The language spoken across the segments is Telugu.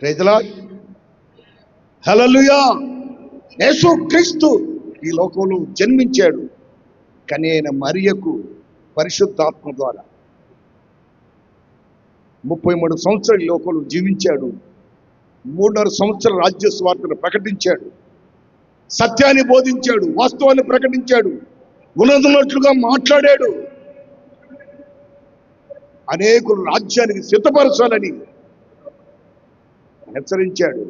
Praise lord. హల్లెలూయా. యేసు క్రీస్తు ఈ లోకంలో జన్మించాడు, కానీ ఆయన మరియకు పరిశుద్ధాత్మ ద్వారా 33 సంవత్సరాలు ఈ లోకంలో జీవించాడు. 3.5 సంవత్సరాల రాజ్య స్వార్థను ప్రకటించాడు, సత్యాన్ని బోధించాడు, వాస్తవాన్ని ప్రకటించాడు, ఉన్నట్లుగా మాట్లాడాడు, అనేకులు రాజ్యానికి సిద్ధపరచాలని హెచ్చరించాడు.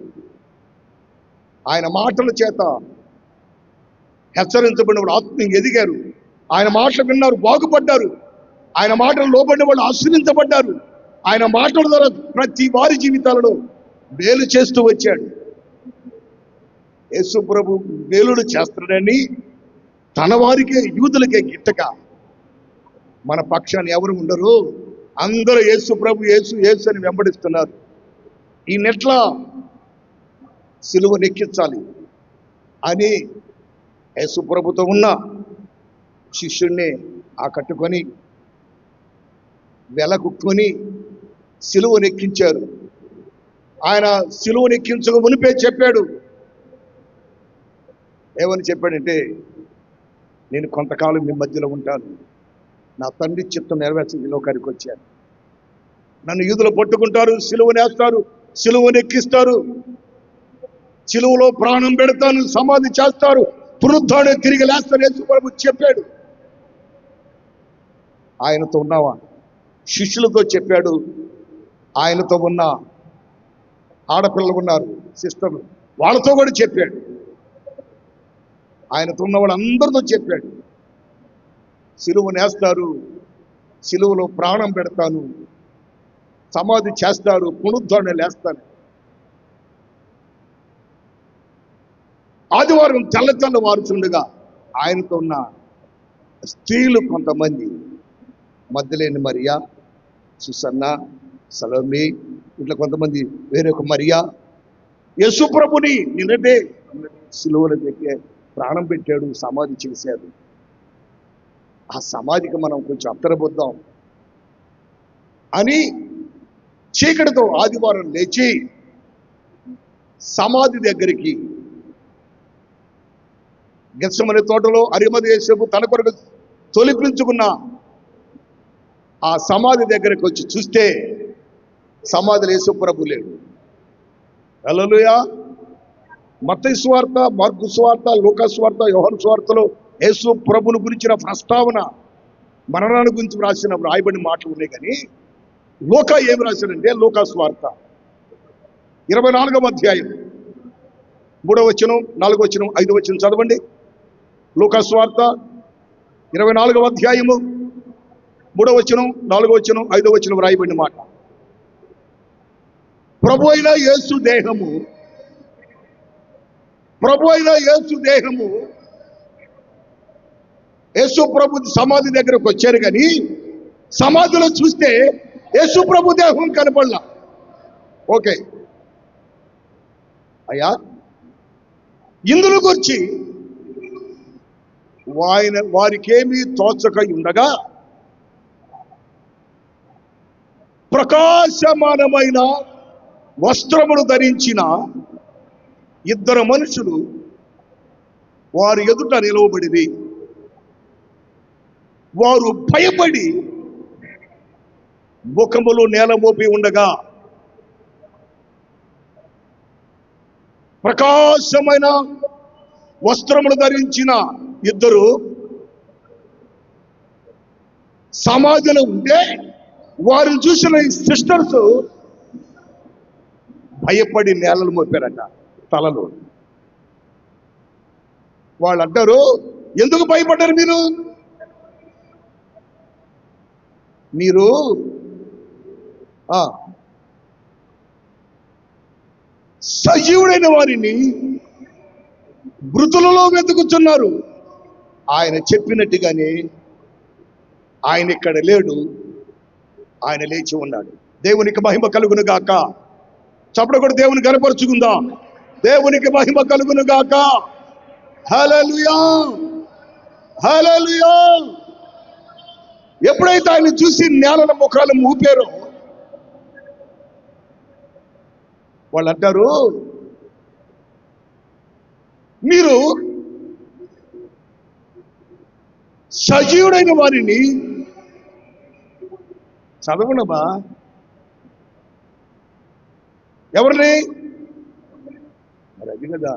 ఆయన మాటల చేత హెచ్చరించబడిన వాళ్ళు ఆత్మీయంగా ఎదిగారు. ఆయన మాటలు విన్నారు, బాగుపడ్డారు. ఆయన మాటలు లోబడిన వాళ్ళు ఆశీర్వించబడ్డారు. ఆయన మాటల ద్వారా ప్రతి వారి జీవితాలలో మేలు చేస్తూ వచ్చాడు. యేసు ప్రభు మేలుడు చేస్తాడని తన వారికే, యూదులకే గిట్టక మన పక్షాన్ని ఎవరు ఉండరు. అందరూ యేసు ప్రభు యేసు యేసు అని వెంబడిస్తున్నారు. ఈ నెట్ల సిలువ నెక్కించాలి అని యేసు ప్రభుతో ఉన్న శిష్యుణ్ణి ఆకట్టుకొని వెలకుక్కొని సిలువ నెక్కించారు. ఆయన సిలువ నెక్కించక మునిపే చెప్పాడు. ఏమని చెప్పాడంటే, నేను కొంతకాలం మీ మధ్యలో ఉంటాను, నా తండ్రి చిత్తం నెరవేర్చి ఈ లోకానికి వచ్చాను. నన్ను యూదులు పట్టుకుంటారు, సిలువనేస్తారు, సిలువనెక్కిస్తారు, సిలువలో ప్రాణం పెడతాను, సమాధి చేస్తారు, పునరుద్ధానం తిరిగి లేస్తారు. యేసు ప్రభు చెప్పాడు. ఆయనతో ఉన్నావా? శిష్యులతో చెప్పాడు. ఆయనతో ఉన్న ఆడపిల్లలు ఉన్నారు, సిస్టర్లు, వాళ్ళతో కూడా చెప్పాడు. ఆయనతో ఉన్న వాళ్ళందరితో చెప్పాడు. సిలువనేస్తారు, సిలువలో ప్రాణం పెడతాను, సమాధి చేస్తారు, పునరుద్ధానం లేస్తాను. ఆదివారం తెల్ల వారుచుండగా ఆయనతో ఉన్న స్త్రీలు కొంతమంది, మగ్దలేని మరియా, సుసన్న, సలోమి, ఇట్లా కొంతమంది, వేరొక మరియా, యేసు ప్రభుని నిన్నటే సిలువలో పెట్టి ప్రాణం పెట్టాడు, సమాధి చేశాడు. ఆ సమాధికి మనం కొంచెం అత్తరబోద్దాం అని చీకటితో ఆదివారం లేచి సమాధి దగ్గరికి, గెత్సెమనే తోటలో అరిమథి యేసేపు తన కొరకు తొలిపించుకున్న ఆ సమాధి దగ్గరికి వచ్చి చూస్తే సమాధిలో యేసు ప్రభు లేడు. హల్లెలూయా. మత్తయి సువార్త, మార్కు సువార్త, లూకా సువార్త, యోహాను సువార్తలో యేసు ప్రభుని గురించిన ప్రస్తావన, మరణాన్ని గురించి రాయబడిన మాటలు ఉన్నాయి. కానీ లూకా ఏమి రాశాడంటే, లూకా సువార్త 24వ అధ్యాయం 3వ వచనం, 4వ వచనం, 5వ వచనం చదవండి. లూకా సువార్త 24వ అధ్యాయము 3వ వచనం, 4వ వచనం, 5వ వచనం రాయబడిన మాట. ప్రభు అయిన యేసు దేహము యేసు ప్రభు సమాధి దగ్గరకు వచ్చారు, కానీ సమాధిలో చూస్తే యేసు ప్రభు దేహం కనపడలా. ఓకే అయ్యా, ఇందులో గురించి వారికేమీ తోచక ఉండగా ప్రకాశమానమైన వస్త్రములు ధరించిన 2 మనుషులు వారి ఎదుట నిలవబడిరి. వారు భయపడి ముఖములు నేల మోపి ఉండగా ప్రకాశమైన వస్త్రములు ధరించిన 2 సమాధిలో ఉంటే వారిని చూసిన సిస్టర్స్ భయపడి నేలలు మోపారట తలలో. వాళ్ళు అంటారు, ఎందుకు భయపడ్డారు మీరు సజీవుడైన వారిని మృతులలో వెతుకుతున్నారు. ఆయన చెప్పినట్టుగానే ఆయన ఇక్కడ లేడు, ఆయన లేచి ఉన్నాడు. దేవునికి మహిమ కలుగును గాక. చప్పుడు కూడా దేవుని కనపరుచుకుందా. దేవునికి మహిమ కలుగును గాక. హల్లెలూయా, హల్లెలూయా. ఎప్పుడైతే ఆయన చూసి నేలల ముఖాలు ఊపారో వాళ్ళు అంటారు, మీరు సజీవుడైన వారిని చదవనమా? ఎవరిని? మరి అది కదా,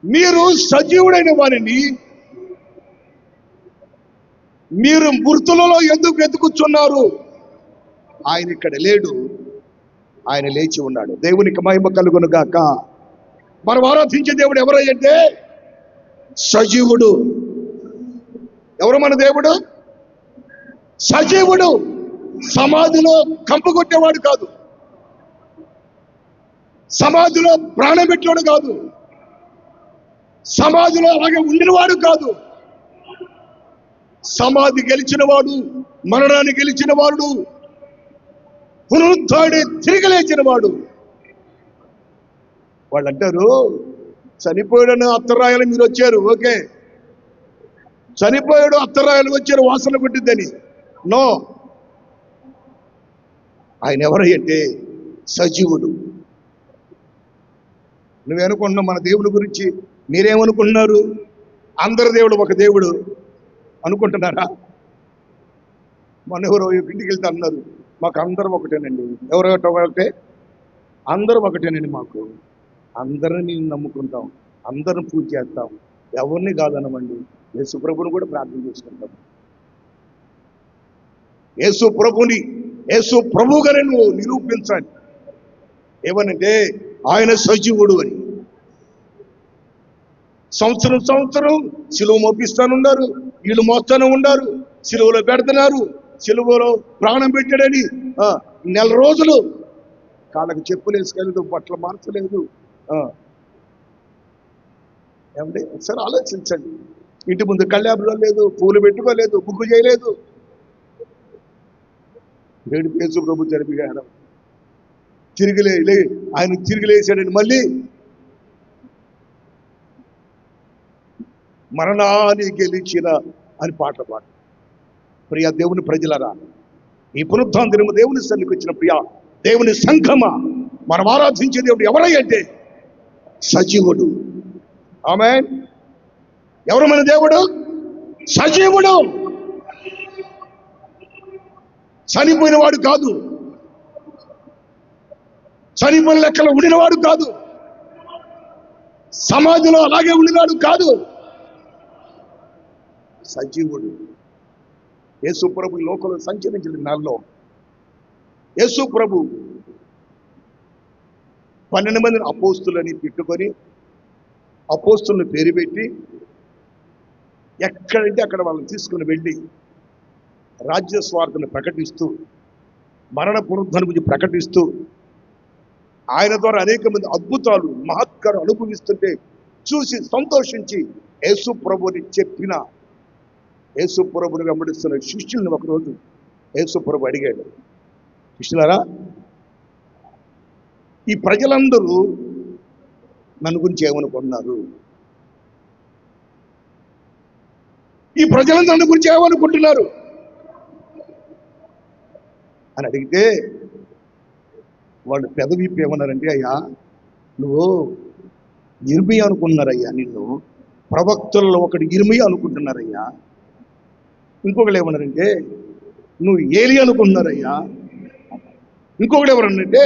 మీరు సజీవుడైన వారిని మీరు మృతులలో ఎందుకు వెతుకుచున్నారు? ఆయన ఇక్కడ లేడు, ఆయన లేచి ఉన్నాడు. దేవునికి మహిమ కలుగును గాక. మనం ఆరాధించే దేవుడు ఎవరంటే సజీవుడు. ఎవరు మన దేవుడు? సజీవుడు. సమాధిలో కంపు కొట్టేవాడు కాదు, సమాధిలో ప్రాణం పెట్టేవాడు కాదు, సమాధిలో అలాగే ఉండినవాడు కాదు. సమాధి గెలిచిన వాడు, మరణాన్ని గెలిచిన వాడు, పునరుద్ధాడి తిరిగి లేచిన వాడు. వాళ్ళు అంటారు, చనిపోయాడని అత్తరాయలు మీరు వచ్చారు, ఓకే, చనిపోయాడు అత్తరాయలు వచ్చారు వాసన కొట్టిద్దని. నో, ఆయన ఎవరంటే సజీవుడు. నువ్వేనుకుంటున్నావు మన దేవుడి గురించి? మీరేమనుకుంటున్నారు? అందరి దేవుడు ఒక దేవుడు అనుకుంటున్నారా? మన ఎవరో ఇంటికి వెళ్తే అన్నారు, మాకు అందరం ఒకటేనండి. ఎవరో ఒకటే, అందరం ఒకటేనండి, మాకు అందరినీ నమ్ముకుంటాం, అందరం పూజ చేస్తాం, ఎవరిని కాదనమండి. యేసు ప్రభుని కూడా ప్రార్థన చేసుకుంటాం. యేసు ప్రభువుగానే నువ్వు నిరూపించాలి. ఏమనంటే ఆయన సజీవుడు అని. సంవత్సరం సిలువ మోపిస్తానున్నారు, వీళ్ళు మోస్తానే ఉన్నారు, సిలువలో పెడుతున్నారు, సిలువలో ప్రాణం పెట్టాడని నెల రోజులు కాళ్ళకి చెప్పులు వేసుకోలేదు, బట్టలు మార్చలేదు. ఏమంటే ఒకసారి ఆలోచించండి. ఇంటి ముందు కళ్యాణంలో లేదు, పూలు పెట్టుకోలేదు, బుగ్గు చేయలేదు. ఏడు యేసు ప్రభు జరిపిగాడు, ఆయన తిరిగిలేసాడని మళ్ళీ మరణాన్ని గెలిచిన అని పాట పాడు. ప్రియ దేవుని ప్రజలరా, ఈ పునరుత్థాన దినము దేవుని సన్నిధికి వచ్చిన ప్రియ దేవుని సంఘమా, మనం ఆరాధించే దేవుడు ఎవరంటే సజీవుడు. ఆమేన్. ఎవరు మన దేవుడు? సజీవుడు. చనిపోయిన వాడు కాదు, చనిపోయిన లెక్కలో ఉండినవాడు కాదు, సమాధిలో అలాగే ఉండినాడు కాదు, సజీవుడు. యేసు ప్రభు లోకంలో సంచరించిన నాల్లో యేసు ప్రభు 12 మందిని అపోస్తులని పెట్టుకొని అపోస్తులను పేరు పెట్టి ఎక్కడంటే అక్కడ వాళ్ళని తీసుకుని వెళ్ళి రాజ్య స్వార్థను ప్రకటిస్తూ, మరణ పునరుద్ధరణ గురించి ప్రకటిస్తూ, ఆయన ద్వారా అనేక మంది అద్భుతాలు మహత్కారం అనుభవిస్తుంటే చూసి సంతోషించి యేసు ప్రభుని చెప్పిన యేసు ప్రభుని వెంబడిస్తున్న శిష్యుల్ని ఒకరోజు యేసు ప్రభు అడిగాడు, శిష్యులారా, ఈ ప్రజలందరూ నన్ను గురించి ఏమనుకుంటున్నారు? ఈ ప్రజలందరూ నన్ను గురించి ఏమనుకుంటున్నారు అని అడిగితే వాళ్ళు పెదవిప్పి ఏమన్నారంటే, అయ్యా నువ్వు ఇర్మియా అనుకుంటున్నారయ్యా, నిన్ను ప్రవక్తల్లో ఒకటి ఇర్మియా అనుకుంటున్నారయ్యా. ఇంకొకళ్ళు ఏమన్నారంటే నువ్వు ఏలి అనుకుంటున్నారయ్యా. ఇంకొకటి ఎవరన్నంటే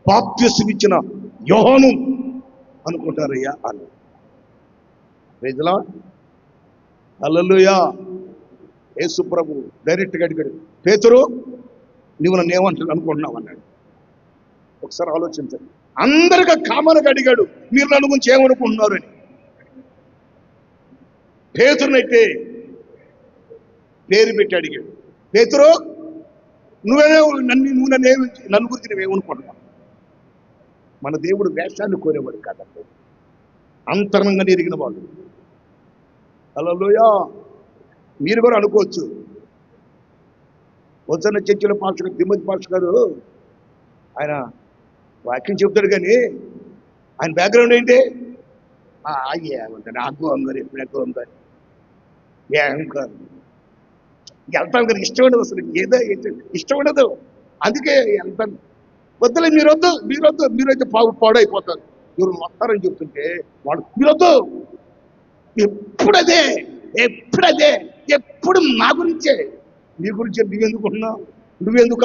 బాప్తిసం ఇచ్చిన యోహాను అనుకుంటారయ్యా అని. ప్రజలా, హల్లెలూయా. యేసు ప్రభు డైరెక్ట్గా అడిగాడు, పేతురు నువ్వు నన్ను ఏమంటారు అనుకుంటున్నావు అన్నాడు. ఒకసారి ఆలోచించండి. అందరిగా కామన్గా అడిగాడు, మీరు నన్ను గురించి ఏమనుకుంటున్నారు అని. పేతురునైతే పేరు పెట్టి అడిగాడు, పేతురు నన్ను గురించి నువ్వేమనుకుంటున్నావు? మన దేవుడు వేషాన్ని కోరేవాడు కాదండి, అంతరంగా ఎరిగిన వాడు. హల్లెలూయా. మీరు కూడా అనుకోవచ్చు, వచ్చిన చర్చిల పాస్టర్ తిమ్మతి పాస్టర్ గారు ఆయన వాక్యం చెప్తాడు, కానీ ఆయన బ్యాక్గ్రౌండ్ ఏంటి? నాకు అంగారు, ఎప్పుడు ఎక్కువ అంగారు, వెళ్తాను కానీ ఇష్టం ఉండదు, అసలు ఏదో ఇష్టం ఉండదు, అందుకే వెళ్తాను. వద్దులే, మీరైతే పాడైపోతారు. ఎవరు వస్తారని చెప్తుంటే వాడు మీరొద్దు, ఎప్పుడదే ఎప్పుడదే ఎప్పుడు నా గురించే, నీ గురించే. నువ్వెందుకున్నావు? నువ్వెందుక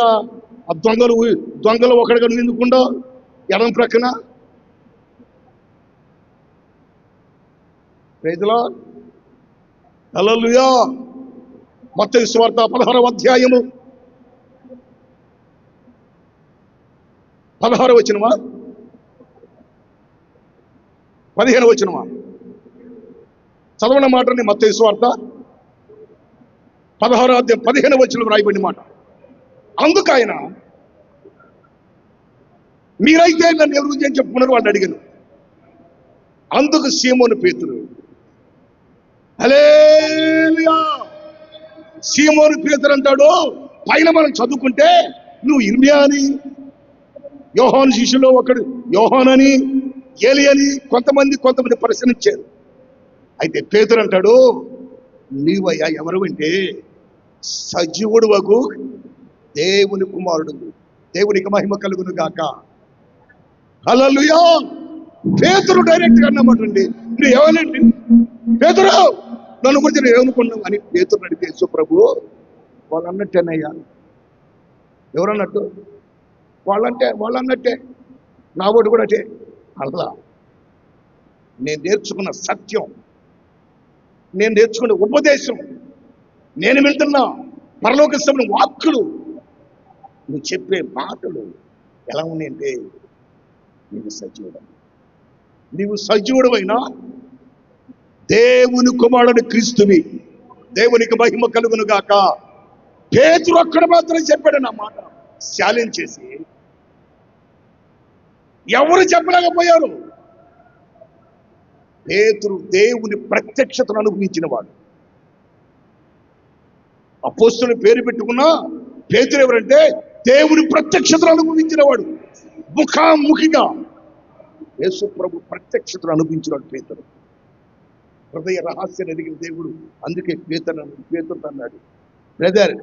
ఆ దొంగలు ఒకటిగా నువ్వెందుకుండవు ఎడం ప్రక్కన? ప్రైజ్లో హల్లెలూయా. మత్తయి సువార్త 16వ అధ్యాయము 16వ వచనమా 15వ వచనమా? చదవన మాటని మత్తయి సువార్త 16వ అధ్యాయం 15వ వచనం రాయబడిన మాట. అందుకు ఆయన, మీరైతే నన్ను ఎవరు గురించి చెప్పుకున్నారు వాళ్ళు అడిగాను. అందుకు సీమోను పేతురు, హల్లెలూయా, సీమోను పేతురు అంటాడు, పైన మనం చదువుకుంటే నువ్వు ఇర్మియా అని, యోహాను శిష్యులో ఒకడు యోహానని, ఏలి అని కొంతమంది ప్రశ్నించారు. అయితే పేతురు అంటాడు, నీవయ్యా ఎవరు అంటే సజీవుడు వగు దేవుని కుమారుడు, దేవునికి మహిమ కలుగును గాక. హల్లెలూయా. పేతురు డైరెక్ట్ గా అన్నమాటండి, నువ్వు ఏమనండి పేతురు, నన్ను గురించి నువ్వు ఏమనుకున్నావు అని పేతురు అడిగితే, యేసు ప్రభు వాళ్ళు అన్నట్టేనయ్యా. ఎవరన్నట్టు? వాళ్ళన్నట్టే, నా ఓటు కూడా అటే. అలా నేను నేర్చుకున్న సత్యం, నేను నేర్చుకున్న ఉపదేశం, నేను వింటున్నా పరలోక సమయం వాక్కులు, నువ్వు చెప్పే మాటలు ఎలా ఉన్నాయంటే నీవు సజీవుడమైనా దేవుని కుమారుడు క్రీస్తువి, దేవునికి మహిమ కలుగును గాక. పేతురు ఒక్కడ మాత్రం చెప్పాడు నా మాట, ఛాలెంజ్ చేసి. ఎవరు చెప్పలేకపోయారు. పేతురు దేవుని ప్రత్యక్షతను అనుభవించిన వాడు. అపోస్తలుని పేరు పెట్టుకున్నా పేతురు ఎవరంటే దేవుని ప్రత్యక్షతను అనుభవించిన వాడు. ముఖాముఖిగా యేసు ప్రభు ప్రత్యక్షతను అనుభవించినాడు పేతురు. హృదయ రహస్యాన్ని ఎదిగిన దేవుడు. అందుకే పేతురు అన్నాడు, బ్రదర్,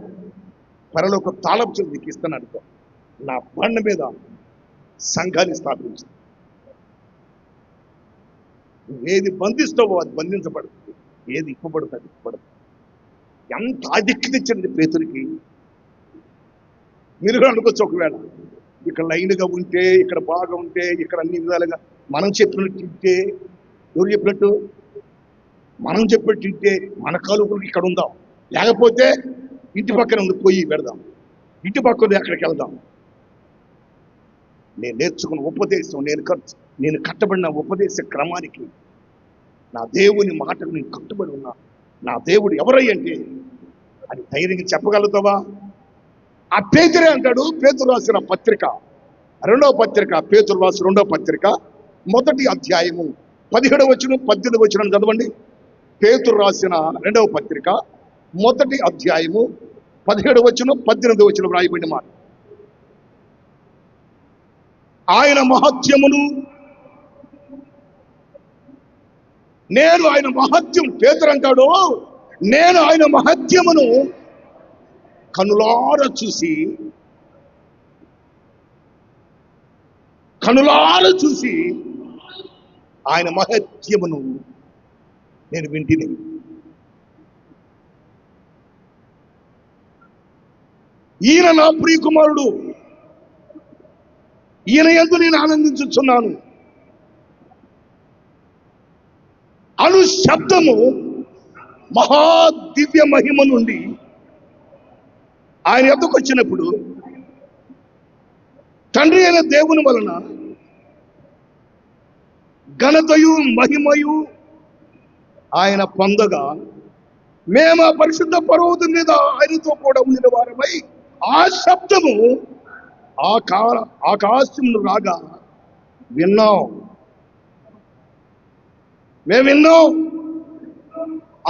పరలోక తాళం చెవి నీకు ఇస్తాను, నా బండ మీద సంఘాన్ని స్థాపించు. ఏది బంధిస్తావో అది బంధించబడుతుంది, ఏది ఇప్పబడుతుంది అది ఇప్పబడుతుంది. ఎంత ఆధిక్యత ఇచ్చింది పేతురికి. మీరు అనుకోవచ్చు, ఒకవేళ ఇక్కడ లైన్గా ఉంటే, ఇక్కడ బాగా ఉంటే, ఇక్కడ అన్ని విధాలుగా మనం చెప్పినట్టు తింటే, ఎవరు చెప్పినట్టు మనం చెప్పినట్టు తింటే మన కాలుపులకు ఇక్కడ ఉందాం, లేకపోతే ఇంటి పక్కన ఉంది పోయి పెడదాం, ఇంటి పక్కన అక్కడికి వెళ్దాం. నేను నేర్చుకున్న ఉపదేశం, నేను కట్టబడిన ఉపదేశ క్రమానికి, నా దేవుని మాటకు నేను కట్టుబడి ఉన్నా. నా దేవుడు ఎవరయ్యంటే అని ధైర్యంగా చెప్పగలుగుతావా? ఆ పేతురే అంటాడు. పేతురు రాసిన పత్రిక, రెండవ పత్రిక, పేతురు రాసిన రెండవ పత్రిక 1వ అధ్యాయము 17వ వచనం 18వ వచనం చదవండి. పేతురు రాసిన రెండవ పత్రిక 1వ అధ్యాయము 17వ వచనం 18వ వచనం రాయబడిన మాట. ఆయన మహత్యమును, నేను ఆయన మహత్యం, పేతురు అంటాడు, నేను ఆయన మహత్యమును కనులార చూసి ఆయన మహత్యమును నేను వింటిని. ఈయన నా ప్రియకుమారుడు, ఈయన యందు నేను ఆనందించుచున్నాను అను శబ్దము మహాదివ్య మహిమ నుండి ఆయన ఎద్దకు వచ్చినప్పుడు, తండ్రి అయిన దేవుని వలన ఘనతయు మహిమయు ఆయన పొందగా, మేము ఆ పరిశుద్ధ పర్వతం మీద ఆయనతో కూడా ఉండిన వారమై ఆ శబ్దము ఆకాశమును రాగా విన్నాం. మేము విన్నాం,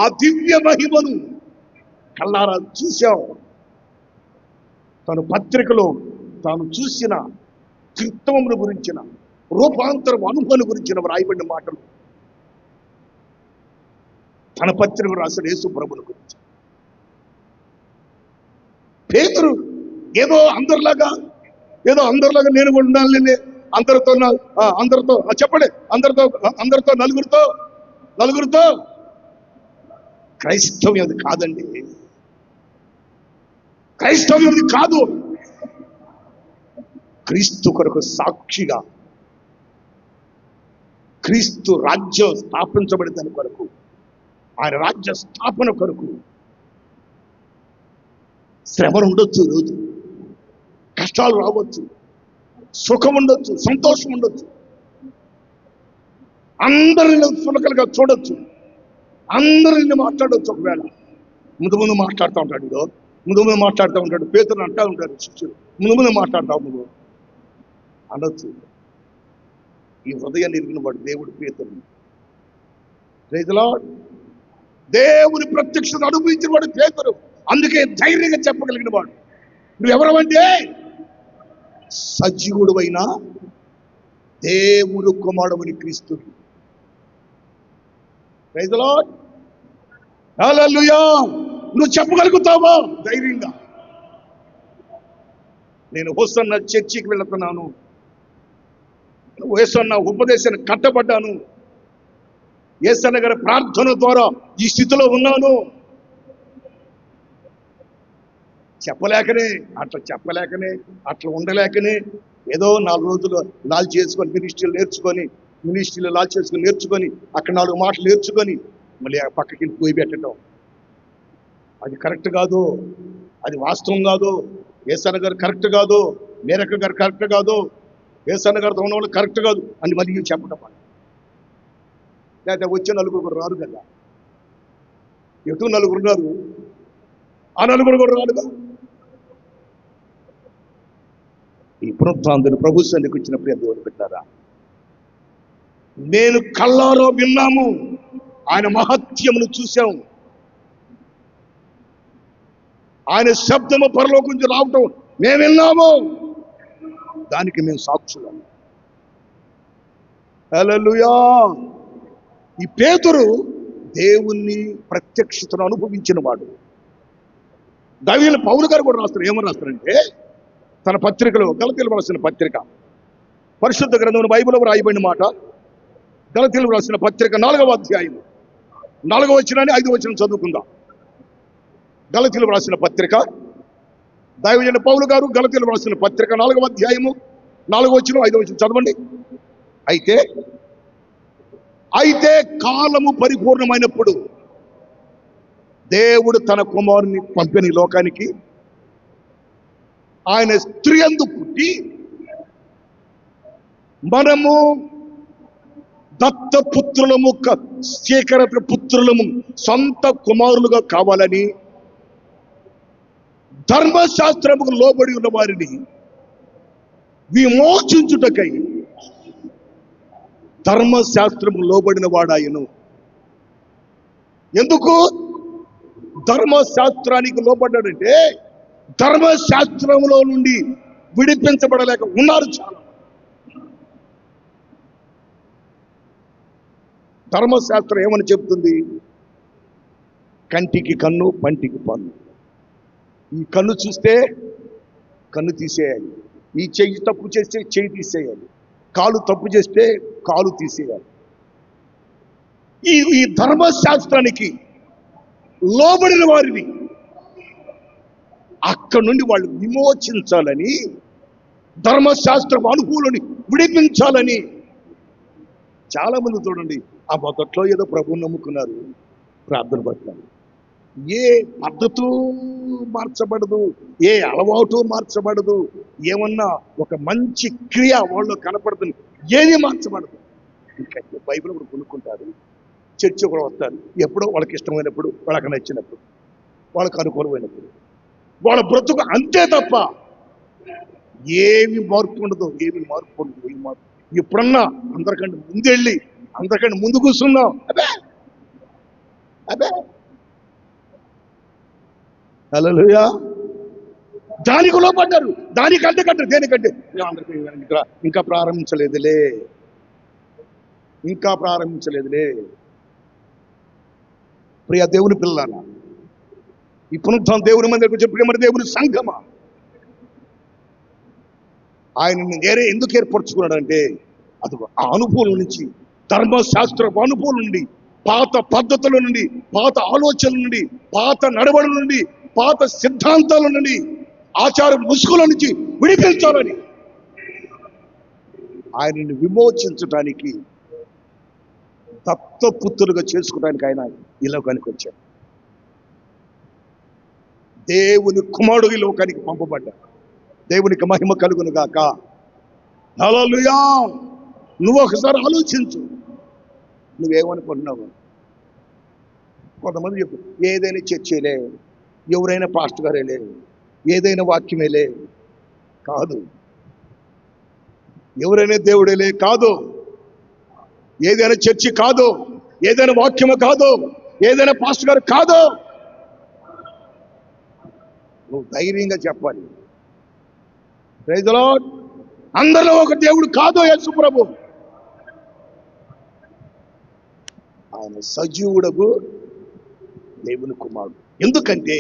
ఆ దివ్య మహిమను కళ్ళారా చూశాం. తన పత్రికలో తాను చూసిన కృత్వమును గురించిన, రూపాంతరం అనుభవం గురించిన రాయబడిన మాటలు తన పత్రిక రాసిన యేసు ప్రభువుని గురించి. పేతురు ఏదో అందరిలాగా ఏదో అందరిలాగా నేను కూడా ఉండాలి, అందరితో అందరితో చెప్పండి, అందరితో నలుగురితో క్రైస్తవ్యం అది కాదండి. క్రైస్తవ్యం అది కాదు. క్రీస్తు కొరకు సాక్షిగా, క్రీస్తు రాజ్యం స్థాపించబడిన కొరకు, ఆయన రాజ్య స్థాపన కొరకు శ్రమలు ఉండొచ్చు, రోజు కష్టాలు రావచ్చు, సుఖం ఉండొచ్చు, సంతోషం ఉండొచ్చు, అందరిని సులకలుగా చూడొచ్చు, అందరిని మాట్లాడవచ్చు. ఒకవేళ ముందు మాట్లాడుతూ ఉంటాడు, ఇదో ముందు మాట్లాడుతూ ఉంటాడు, పేతురు అంటూ ఉంటాడు శిష్యులు, ముందు మాట్లాడుతావు నువ్వు అనొచ్చు. ఈ హృదయాన్ని ఎరిగిన వాడు దేవుడు పేతురు. దేవుని ప్రత్యక్షత అనుభవించిన వాడు పేతురు. అందుకే ధైర్యంగా చెప్పగలిగిన వాడు. నువ్వెవరమంటే సజీవుడు అయినా దేవుడు కుమారుడని క్రీస్తు. Praise the Lord. హల్లెలూయా. నువ్వు చెప్పగలుగుతావా ధైర్యంగా? నేను హోసన్న చర్చికి వెళ్తున్నాను, హోసన్న ఉపదేశాన్ని కట్టబడ్డాను, యేసన్న గారి ప్రార్థన ద్వారా ఈ స్థితిలో ఉన్నాను చెప్పలేకనే, అట్లా ఉండలేకనే ఏదో 4 రోజులు లాల్ చేసుకొని మినిస్ట్రీలు లాల్ చేసుకొని నేర్చుకొని అక్కడ 4 మాటలు నేర్చుకొని మళ్ళీ ఆ పక్కకి పోయి పెట్టడం, అది కరెక్ట్ కాదు, అది వాస్తవం కాదు. యేసన్న గారు కరెక్ట్ కాదు, మేరక్క గారు కరెక్ట్ కాదు, యేసన్న గారితో ఉన్న వాళ్ళు కరెక్ట్ కాదు అని మళ్ళీ చెప్పడం. లేకపోతే వచ్చే 4 రారు కదా, ఎటు 4 ఉన్నారు, ఆ 4 కూడా రాడుగా. ఈ పునరుత్థానం ప్రభు సన్నిధికి వచ్చిన ప్రియ దేవుని పెట్టారా, నేను కళ్ళారో విన్నాము, ఆయన మహత్యమును చూశాము, ఆయన శబ్దము పరలోకం నుంచి రావటం మేము విన్నాము, దానికి మేము సాక్షులం. హల్లెలూయా. ఈ పేతురు దేవుణ్ణి ప్రత్యక్షతను అనుభవించిన వాడు. దావీదు పౌలు గారు కూడా రాస్తారు. ఏమని రాస్తారంటే తన పత్రికలో, గలతీయులకు రాసిన పత్రిక, పరిశుద్ధ గ్రంథం బైబిల్లో రాయబడిన మాట, గలతీయులకు రాసిన పత్రిక 4వ అధ్యాయం 4వ వచనాన్ని 5వ వచనం చదువుకుందాం. గలతీయులకు రాసిన పత్రిక, దైవజనుడు పౌలు గారు గలతీయులకు రాసిన పత్రిక 4వ అధ్యాయము 4వ వచనం 5వ వచనం చదవండి. అయితే కాలము పరిపూర్ణమైనప్పుడు దేవుడు తన కుమారుని పంపిన లోకానికి, ఆయన స్త్రీ యందు పుట్టి మనము దత్తపుత్రులము, స్వీకరత పుత్రులము, సొంత కుమారులుగా కావాలని ధర్మశాస్త్రముకు లోబడి ఉన్న వారిని విమోచించుటకై ధర్మశాస్త్రము లోబడిన వాడాయను. ఎందుకు ధర్మశాస్త్రానికి లోబడ్డాడంటే ధర్మశాస్త్రంలో నుండి విడిపించబడలేక ఉన్నారు చాలా. ధర్మశాస్త్రం ఏమని చెప్తుంది? కంటికి కన్ను, పంటికి పన్ను. ఈ కన్ను చూస్తే కన్ను తీసేయాలి, ఈ చెయ్యి తప్పు చేస్తే చెయ్యి తీసేయాలి, కాలు తప్పు చేస్తే కాలు తీసేయాలి. ఈ ధర్మశాస్త్రానికి లోబడిన వారిని అక్కడి నుండి వాళ్ళు విమోచించాలని, ధర్మశాస్త్ర అనుకూలని విడిపించాలని చాలా మంది చూడండి, ఆ మొదట్లో ఏదో ప్రభువుని నమ్ముకున్నారు, ప్రార్థన పట్టారు, ఏ పద్ధతు మార్చబడదు, ఏ అలవాటు మార్చబడదు, ఏమన్నా ఒక మంచి క్రియ వాళ్ళు కనపడుతుంది, ఏది మార్చబడదు. ఇంకా బైబిల్ కూడా కొనుక్కుంటారు, చర్చి కూడా వస్తారు, ఎప్పుడో వాళ్ళకి ఇష్టమైనప్పుడు, వాళ్ళకి నచ్చినప్పుడు, వాళ్ళకి అనుకూలమైనప్పుడు, వాళ్ళ బ్రతుకు అంతే తప్ప ఏమి మార్పు ఉండదు. ఏమి మార్పు ఎప్పుడన్నా అందరికంటే ముందెళ్ళి అందరికంటే ముందు కూర్చున్నాం, అదే హల్లెలూయా. దానికి లోపడ్డారు, దానికంటే దేనికంటే ఇంకా ప్రారంభించలేదులే. ప్రియ దేవుని పిల్లలారా, ఈ పునరుత్థానం దేవుని మందిరకు వచ్చే ప్రియమైన దేవుని సంఘమా, ఆయనని నేరే ఎందుకు ఏర్పరచుకున్నాడంటే అది ఆ అనుభవం నుంచి, ధర్మశాస్త్రపు అనుభవం నుండి, పాత పద్ధతుల నుండి, పాత ఆలోచనల నుండి, పాత నడవడి నుండి, పాత సిద్ధాంతాల నుండి, ఆచార ముసుగుల నుంచి విడిపించాలని, ఆయనని విమోచించడానికి, దత్తపుత్రులుగా చేసుకోవడానికి ఆయన ఈ లోకానికి వచ్చాడు. దేవుని కుమారుడు ఈ లోకానికి పంపబడ్డాడు. దేవునికి మహిమ కలుగును గాక. హల్లెలూయా. నువ్వు ఒకసారి ఆలోచించు, నువ్వేమనుకుంటున్నావు? కొంతమంది చెప్పు, ఏదైనా చర్చేలే, ఎవరైనా పాస్టర్ గారేలే, ఏదైనా వాక్యమేలే. కాదు. ఎవరైనా దేవుడేలే కాదు. ఏదైనా చర్చి కాదు, ఏదైనా వాక్యము కాదు, ఏదైనా పాస్టర్ గారు కాదు. నువ్వు ధైర్యంగా చెప్పాలి, ప్రైజ్ ది లార్డ్. అందరిలో ఒక దేవుడు కాదు యేసు ప్రభు. ఆయన సజీవుడగు దేవుని కుమారుడు. ఎందుకంటే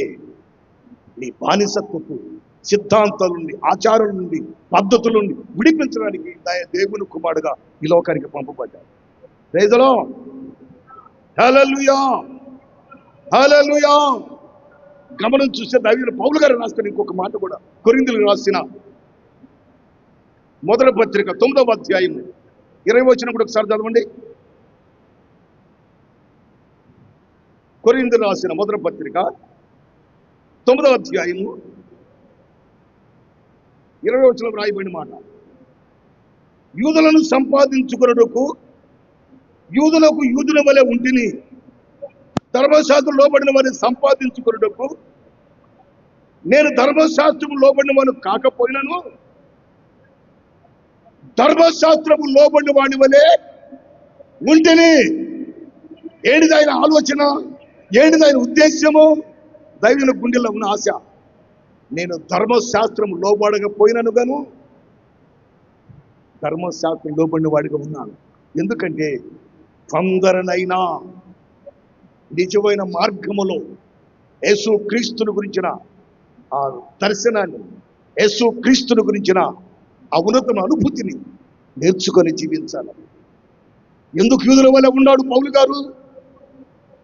నీ బానిసత్వపు సిద్ధాంతాల నుండి, ఆచారాల నుండి, పద్ధతుల నుండి విడిపించడానికి దేవుని కుమారుడుగా ఈ లోకానికి పంపబడ్డాడు. Praise the Lord. Hallelujah, hallelujah. గమనం చూస్తే దైవజనుడు పౌలు గారు రాస్తున్న ఇంకొక మాట కూడా, కొరింథీయులకు రాసిన మొదటి పత్రిక 9వ అధ్యాయం 20వ వచనం కూడా ఒకసారి చదవండి. కొరింథీయులకు రాసిన మొదటి పత్రిక 9వ అధ్యాయము 20వ వచనంలో రాయబడిన మాట, యూదులను సంపాదించుకొనుటకు యూదులకు యూదుల వలె ఉంటిని, ధర్మశాస్త్రం లోబడిన వారిని సంపాదించుకొనుటకు నేను ధర్మశాస్త్రము లోబడిన వాడు కాకపోయినను ధర్మశాస్త్రము లోబడిన వాడి వలె ఉంటిని. ఏంటిది ఆయన ఆలోచన? ఏంటిది ఆయన ఉద్దేశ్యము? దైవజనుల గుండెల్లో ఉన్న ఆశ, నేను ధర్మశాస్త్రం లోబడకపోయినను గాను ధర్మశాస్త్రం లోబడిన వాడిగా ఉన్నాను. ఎందుకంటే కొందరనైనా నిజమైన మార్గములో యేసు క్రీస్తుని గురించిన ఆ దర్శనాన్ని, యేసు క్రీస్తుని గురించిన ఆ ఉన్నతమైన అనుభూతిని నేర్చుకొని జీవించాలి. ఎందుకు యూదుల వల్ల ఉన్నాడు పౌలు గారు?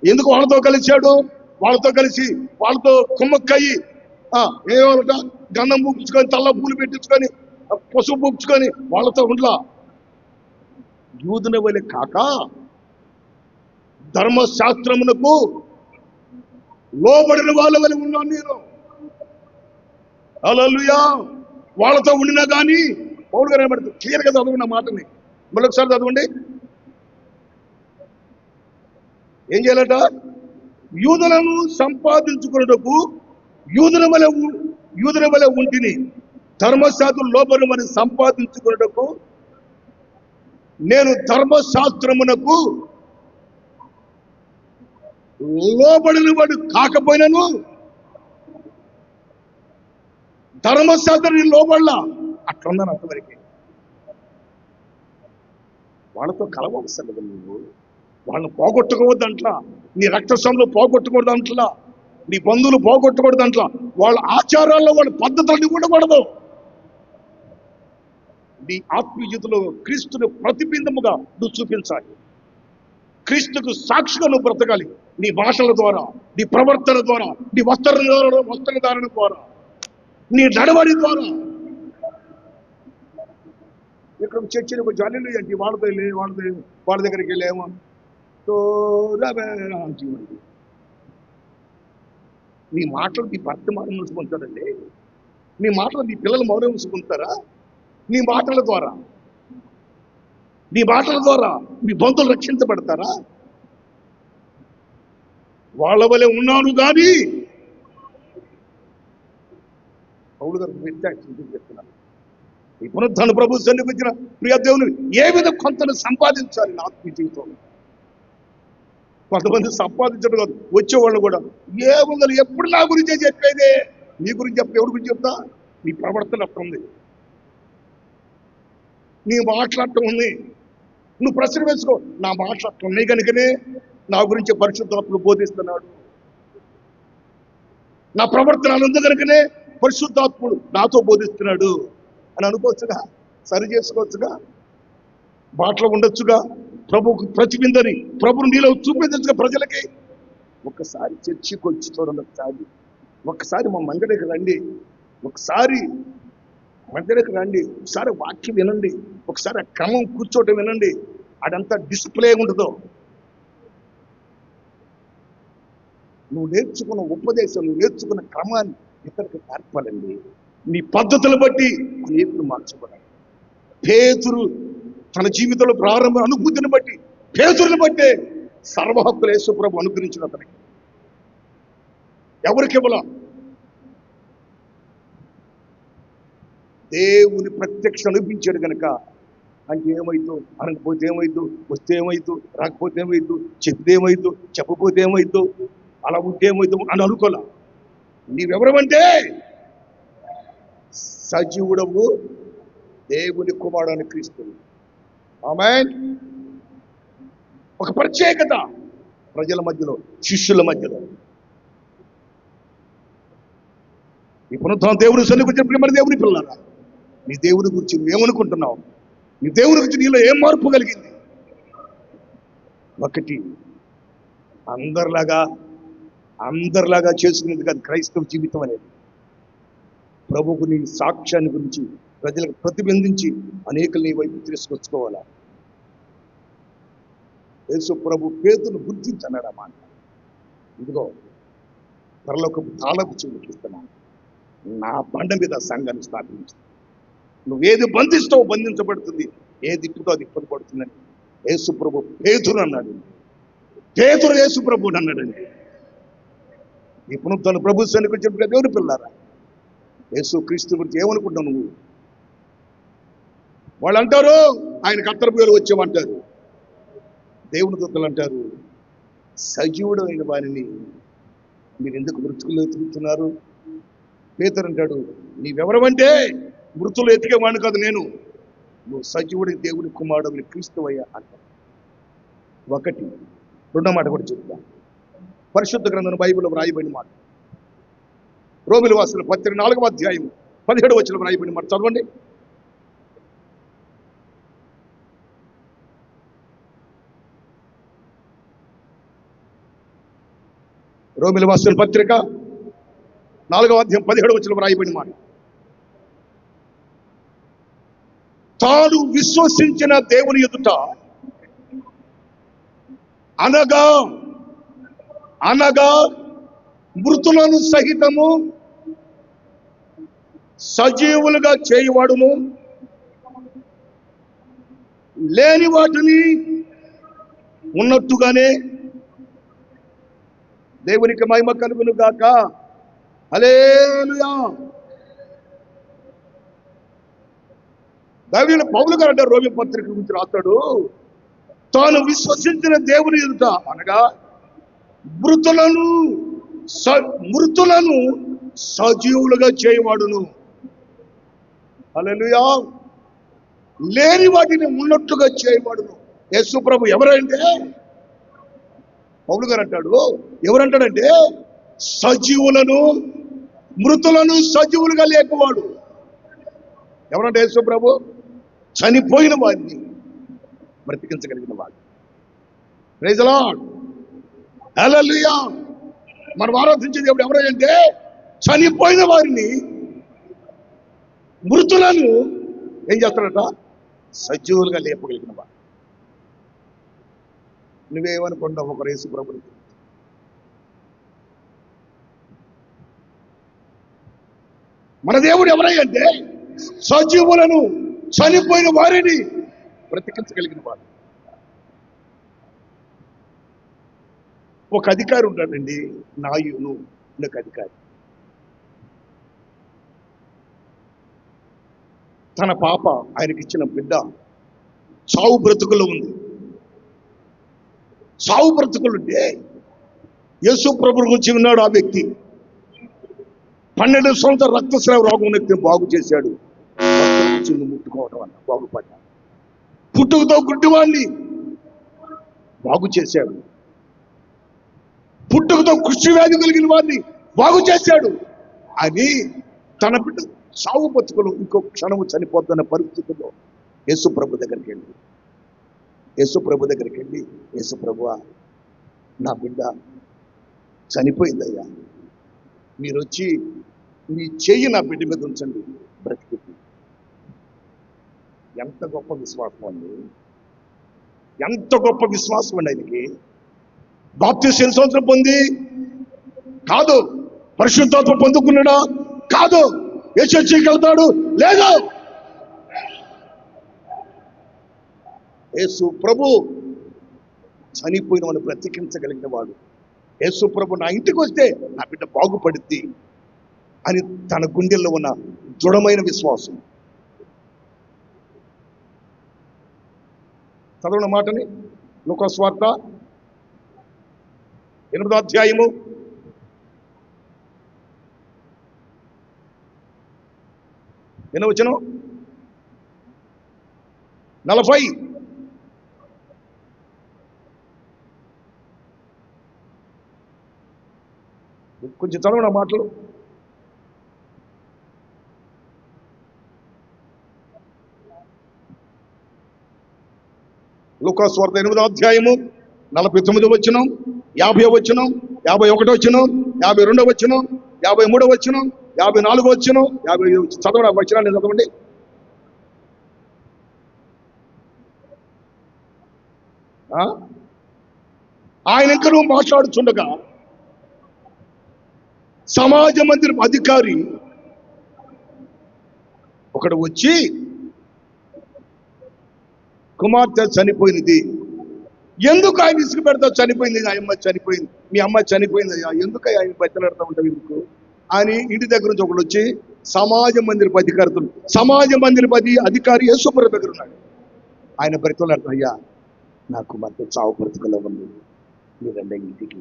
ఎందుకు వాళ్ళతో కలిశాడు? వాళ్ళతో కలిసి వాళ్ళతో కుమ్మక్కయ్యి ఏమోట గంధం పూపించుకొని, తల్ల పూలు పెట్టించుకొని, పసుపు పూపించుకొని వాళ్ళతో ఉండలా. యూదుల వలె కాక ధర్మశాస్త్రమునకు లోబడిన వాళ్ళ వలె ఉన్నాను నేను. హల్లెలూయా. వాళ్ళతో ఉండినా కానీ పౌలు గారు ఏమంటారు? క్లియర్గా చదవండి మాటని, మరొకసారి చదవండి. ఏం చేయాలట? యూదులను సంపాదించుకున్నటకు యూదుల వలె ఉంటిని, ధర్మశాస్త్రం లోబడిన వారిని సంపాదించుకున్నటకు నేను ధర్మశాస్త్రమునకు లోబడిన వాడు కాకపోయినను ధర్మశాస్త్రం లోబడలా. అట్లుందని అంతవరకు వాళ్ళతో కలవవసరం లేదు. నువ్వు వాళ్ళని పోగొట్టుకోవద్దంట్లా, నీ రక్తస్వాములు పోగొట్టుకోవద్దంట్లా, నీ బంధువులు పోగొట్టుకోవద్దంట్లా, వాళ్ళ ఆచారాల్లో వాళ్ళ పద్ధతులను ఉండకూడదు. నీ ఆత్మీయతలో క్రీస్తుని ప్రతిబింబముగా నువ్వు చూపించాలి. క్రీస్తుకు సాక్షిగా నువ్వు బ్రతకాలి. నీ భాషల ద్వారా, నీ ప్రవర్తన ద్వారా, నీ వస్త్రధారణ ద్వారా, నీ నడవడి ద్వారా. ఇక్కడ చర్చలకు జాలీలు ఏంటి? వాళ్ళ దగ్గరికి వెళ్ళేమో నీ మాటలు నీ భర్త మౌనం ఉంచుకుంటారండి. నీ మాటలు నీ పిల్లలు మౌనం ఉంచుకుంటారా? నీ మాటల ద్వారా మీ బంధువులు రక్షించబడతారా? వాళ్ళ వలె ఉన్నాను కానీ పౌలు గారు చెప్తున్నారు. ఈ పునరుద్ధాన ప్రభు సన్నిధికి వచ్చిన ప్రియ దేవుని ఏ విధంగా కొంతను సంపాదించాలి నా ఆత్మీయ జీవితంలో. కొంతమంది సంపాదించడం కాదు, వచ్చేవాళ్ళు కూడా ఏముందో ఎప్పుడు నా గురించే చెప్పేదే. నీ గురించి ఎవరి గురించి చెప్తా? నీ ప్రవర్తన అట్లా ఉంది, నీ మాటలు అట్లా ఉంది. నువ్వు ప్రశ్న వేసుకో, నా మాటలు అట్లా ఉన్నాయి కనుకనే నా గురించి పరిశుద్ధాత్ముడు బోధిస్తున్నాడు. నా ప్రవర్తన ఉంది కనుకనే పరిశుద్ధాత్ముడు నాతో బోధిస్తున్నాడు. అని అనుకోవచ్చుగా, సరి చేసుకోవచ్చుగా, బాటలో ఉండొచ్చుగా, ప్రభుకు ప్రతిబిందని ప్రభుని నీలో చూపించచ్చుగా ప్రజలకి. ఒక్కసారి చర్చికి వచ్చి చూడండి, ఒక్కసారి మా మందిరికి రండి, ఒకసారి మందిరికి రండి, ఒకసారి వాక్యం వినండి, ఒకసారి ఆ క్రమం కూర్చోటం వినండి. అదంతా డిస్ప్లే ఉండదు. నువ్వు నేర్చుకున్న ఉపదేశం, నువ్వు నేర్చుకున్న క్రమాన్ని ఇతరులకు నేర్పాలండి. నీ పద్ధతులు బట్టి అనేకులు మార్చబడాలి. పేతురు తన జీవితంలో ప్రారంభ అనుభూతిని బట్టి, పేతురుని బట్టే సర్వహక్కులు యేసు ప్రభు అనుగ్రహించిన అతనికి. ఎవరికి ఇవ్వాల? దేవుని ప్రత్యక్ష అనిపించాడు కనుక. అంటే ఏమైద్దు, అనకపోతే ఏమైద్దు, వస్తే ఏమైద్దు, రాకపోతే ఏమైద్దు, చెప్తే ఏమైద్దు, చెప్పకపోతే ఏమైద్దు, అలా ఉంటే ఏమైద్దు అని అనుకోలే. నీవెవరమంటే సజీవుడవు, దేవుని కుమారుడైన క్రీస్తు. ఆమేన్. ఒక ప్రత్యేకత ప్రజల మధ్యలో, శిష్యుల మధ్యలో. ఈ పునరుత్థాన దేవుని సన్నిధికి ప్రియమైన దేవుని పిల్లలారా, నీ దేవుని గురించి నువ్వేమనుకుంటున్నావు? నీ దేవుని గురించి నీలో ఏం మార్పు కలిగింది? ఒకటి, అందరిలాగా చేసుకునేది కాదు క్రైస్తవ జీవితం అనేది. ప్రభువుకు నీ సాక్ష్యాన్ని గురించి ప్రజలకు ప్రతిబింబించి అనేకులు నీ వైపు తీసుకొచ్చుకోవాలా. యేసు ప్రభు పేతురును గుర్తించన్నాడు ఆ మాట. ఇదిగో పరలోకపు తాళపు చెవులు ఇస్తున్నాను, నా బండ మీద సంఘాన్ని స్థాపించు. నువ్వేది బంధిస్తావో బంధించబడుతుంది, ఏది ఇప్పుతో అది ఇప్పబడుతుందని యేసు ప్రభు పేతురు అన్నాడు. పేతురు యేసు ప్రభుని అన్నాడండి. ఇప్పుడు తన ప్రభు సన్నిధికి చెప్పిన దేవుని పిల్లారా, యేసు క్రీస్తు గురించి ఏమనుకుంటావు నువ్వు? వాళ్ళు అంటారు ఆయన కత్తెరపులు వచ్చామంటారు. దేవుని దూతలు అంటారు సజీవుడు అయిన వారిని మీరు ఎందుకు మృతుకుల్లో ఎత్తుకుతున్నారు? పేతురు అంటాడు, నీవెవరమంటే మృతులు ఎతికేవాడిని కాదు నేను, నువ్వు సజీవుడి దేవుని కుమారుడు క్రీస్తువయ్యా అంటాడు. ఒకటి. రెండో మాట కూడా చెప్తా. పరిశుద్ధ గ్రంథం బైబిల్లో వ్రాయబడిన మాట, రోమిలి వాసుల పత్రిక 4వ అధ్యాయం 17వ వచనం వ్రాయబడిన మాట చదవండి. రోమిలి వాసుల పత్రిక 4వ అధ్యాయం 17వ వచనం వ్రాయబడిన మాట, తాను విశ్వసించిన దేవుని ఎదుట అనగా మృతులను సహితము సజీవులుగా చేయువాడును, లేని వాటిని ఉన్నట్టుగానే. దేవునికి మహిమ కలుగును గాక. హల్లెలూయా. దావీదు పౌలు గారు అంటే రోమి పత్రిక గురించి రాస్తాడు, తాను విశ్వసించిన దేవుని ఎదుట అనగా మృతులను సజీవులుగా చేయవాడును. హల్లెలూయా. లేని వాటిని ఉన్నట్టుగా చేయవాడును. యేసు ప్రభు ఎవరంటే, పౌలు గారు అంటాడు, ఎవరంటాడంటే మృతులను సజీవులుగా లేకువాడు. ఎవరంటే యేసు ప్రభు చనిపోయిన వారిని బ్రతికించగలిగిన వాడు. Praise the Lord. హల్లెలూయా. మనం ఆరాధించే దేవుడు ఎవరంటే చనిపోయిన వారిని, మృతులను ఏం చేస్తాడట? సజీవులుగా లేపగలిగిన వాడు. నువ్వేమనుకుంటావు ఒక యేసు ప్రభుని? మన దేవుడు ఎవరంటే సజీవులను, చనిపోయిన వారిని బ్రతికించగలిగిన వాడు. ఒక అధికారి ఉంటాడండి, నాయును ఒక అధికారి. తన పాప ఆయనకి ఇచ్చిన బిడ్డ చావు బ్రతుకుల్లో ఉంది. చావు బ్రతుకులుంటే యేసు ప్రభు గురించి విన్నాడు ఆ వ్యక్తి. 12 సంవత్సరాల రక్తస్రావ రోగం వ్యక్తిని బాగు చేశాడు. ముట్టుకోవడం అన్న బాగుపడ్డా. పుట్టుకతో గుడ్డివాణ్ణి బాగు చేశాడు. పుట్టుకతో కుష్టి వ్యాధి కలిగిన వారిని బాగు చేశాడు అని తన బిడ్డ చావు బతుకులు ఇంకో క్షణము చనిపోతున్న పరిస్థితుల్లో యేసు ప్రభు దగ్గరికి వెళ్ళి యేసు ప్రభువా, నా బిడ్డ చనిపోయిందయ్యా, మీరు వచ్చి మీ చెయ్యి నా బిడ్డ మీద ఉంచండి, బ్రతికి. ఎంత గొప్ప విశ్వాసం అండి, ఎంత గొప్ప విశ్వాసం అండి ఆయనకి. బాప్తిస్మ ఎన్ని సంవత్సరం పొంది కాదు, పరిశుద్ధాత్మ పొందుకున్నాడా కాదు, యెషొచ్చికి వెళ్తాడు లేదు. యేసు ప్రభు చనిపోయిన వాళ్ళు బ్రతికించగలిగిన వాడు. యేసు ప్రభు నా ఇంటికి వస్తే నా బిడ్డ బాగుపడుద్ది అని తన గుండెల్లో ఉన్న దృఢమైన విశ్వాసం. చదవన మాటని లూకా సువార్త 8వ అధ్యాయము 8వ వచనం 40. కొంచెం చదవన మాటలు. లూకా సువార్త 8వ అధ్యాయము 49వ వచనం, 50వ వచనం, 51వ వచనం, 52వ వచనం, 53వ వచనం, 54వ వచనం, 55వ వచనం. చదవరా వచనాన్ని చదవండి. ఆయన ఇంకా నువ్వు మాట్లాడుచుండగా సమాజ మందిరం అధికారి ఒకడు వచ్చి, కుమార్తె చనిపోయినది, ఎందుకు ఆయన ఇసుకు పెడతా, చనిపోయింది, ఆ అమ్మాయి చనిపోయింది, మీ అమ్మాయి చనిపోయింది, ఎందుకు ఆయన బెత్తలాడుతూ ఉంటావు ఎందుకు అని ఇంటి దగ్గర నుంచి ఒకడు వచ్చి సమాజ మందిరపు అధికారులు, సమాజ మందిరపు అధికారి యేసుప్రభు దగ్గర ఉన్నాడు. ఆయన బ్రతులాడుతూ, అయ్యా నా కుమార్తె చావు బ్రతుకులో ఉంది, మీరు రండి ఇంటికి,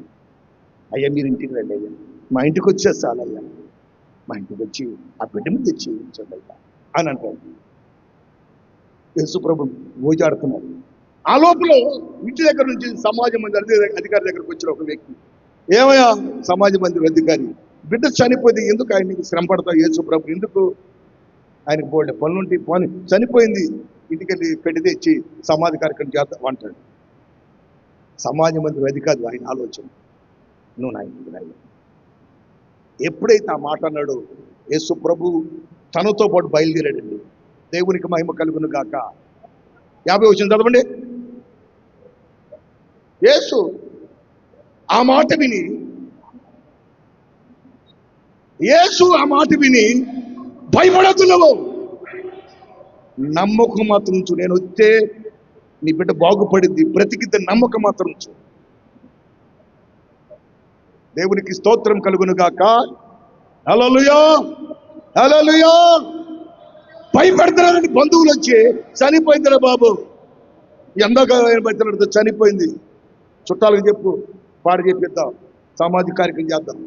అయ్యా మీరు ఇంటికి రండి, అయ్యా మా ఇంటికి వచ్చేస్తానయ్యా, మా ఇంటికి వచ్చి ఆ బిడ్డ మీద తెచ్చి ఉంచండి అయ్యా అని అంటాడు. యేసుప్రభు ఓజాడుతున్నాడు. ఆ లోపల ఇంటి దగ్గర నుంచి సమాజ మందిర అధికారి దగ్గరకు వచ్చిన ఒక వ్యక్తి, ఏమయ్యా సమాజ మందిర అధికారి, బిడ్డ చనిపోయింది, ఎందుకు ఆయనకి శ్రమ పడతావు యేసుప్రభు, ఎందుకు ఆయనకు బోల్డ్ పనులుంటి పని, చనిపోయింది, ఇంటికెళ్ళి పెట్టి తెచ్చి సమాధి కార్యక్రమం చేద్దాం అంటాడు. సమాజ మందిర అధికారి ఆయన ఆలోచన, నువ్వు నా ఇంటికి రాయి. ఎప్పుడైతే ఆ మాట అన్నాడో యేసుప్రభు తనతో పాటు బయలుదేరాడండి. దేవునికి మహిమ కలుగును గాక. 50వ వచనం చదవండి. యేసు ఆ మాట విని భయపడద్దు, నువ్వు నమ్మకం మాత్రం ఉంచు, నేను వస్తే నీ బిడ్డ బాగుపడింది, బ్రతికిద్ద నమ్మకం మాత్రం ఉంచు. దేవునికి స్తోత్రం కలుగును గాక. హల్లెలూయా, హల్లెలూయా. భయపెడతారని బంధువులు వచ్చి, చనిపోయిందిరా బాబు, ఎందాక భయపెడతాడు, చనిపోయింది, చుట్టాలకు చెప్పు, పాడు చెప్పిద్దాం, సమాధి కార్యక్రమం చేద్దాం.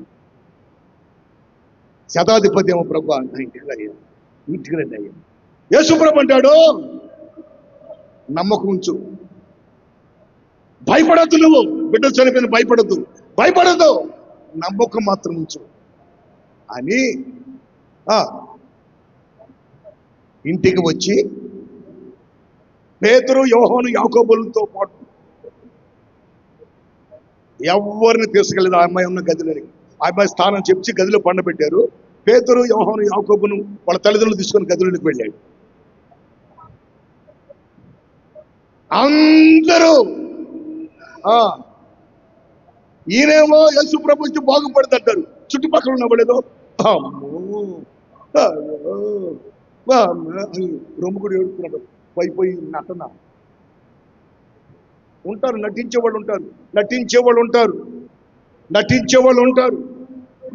శతాధిపతి ఏమో ప్రభు నా ఇంటికి అయ్యా, ఇంటికి రండి అయ్యా. యేసుప్రభు అంటాడు, నమ్మకం ఉంచు, భయపడద్దు, నువ్వు బిడ్డ చనిపోయిన భయపడద్దు, నమ్మకం మాత్రం ఉంచు అని ఇంటికి వచ్చి పేతురు, యోహాను, యాకోబులతో పాటు ఎవరిని తీసుకెళ్ళలేదు ఆ అమ్మాయి ఉన్న గదిలోని. ఆ అమ్మాయి స్థానం చెప్పి గదిలో పండబెట్టారు. పేతురు, యోహాను, యాకోబును వాళ్ళ తల్లిదండ్రులు తీసుకొని గదిలోనికి వెళ్ళాడు. అందరూ ఈయనేమో యేసు ప్రభు వచ్చి బాగుపడుతుంటారు, చుట్టుపక్కల ఉన్న వాళ్ళేదో రొమ్ము కూడా ఏడుస్తున్నాడు, పోయి నటన ఉంటారు, నటించేవాళ్ళు ఉంటారు,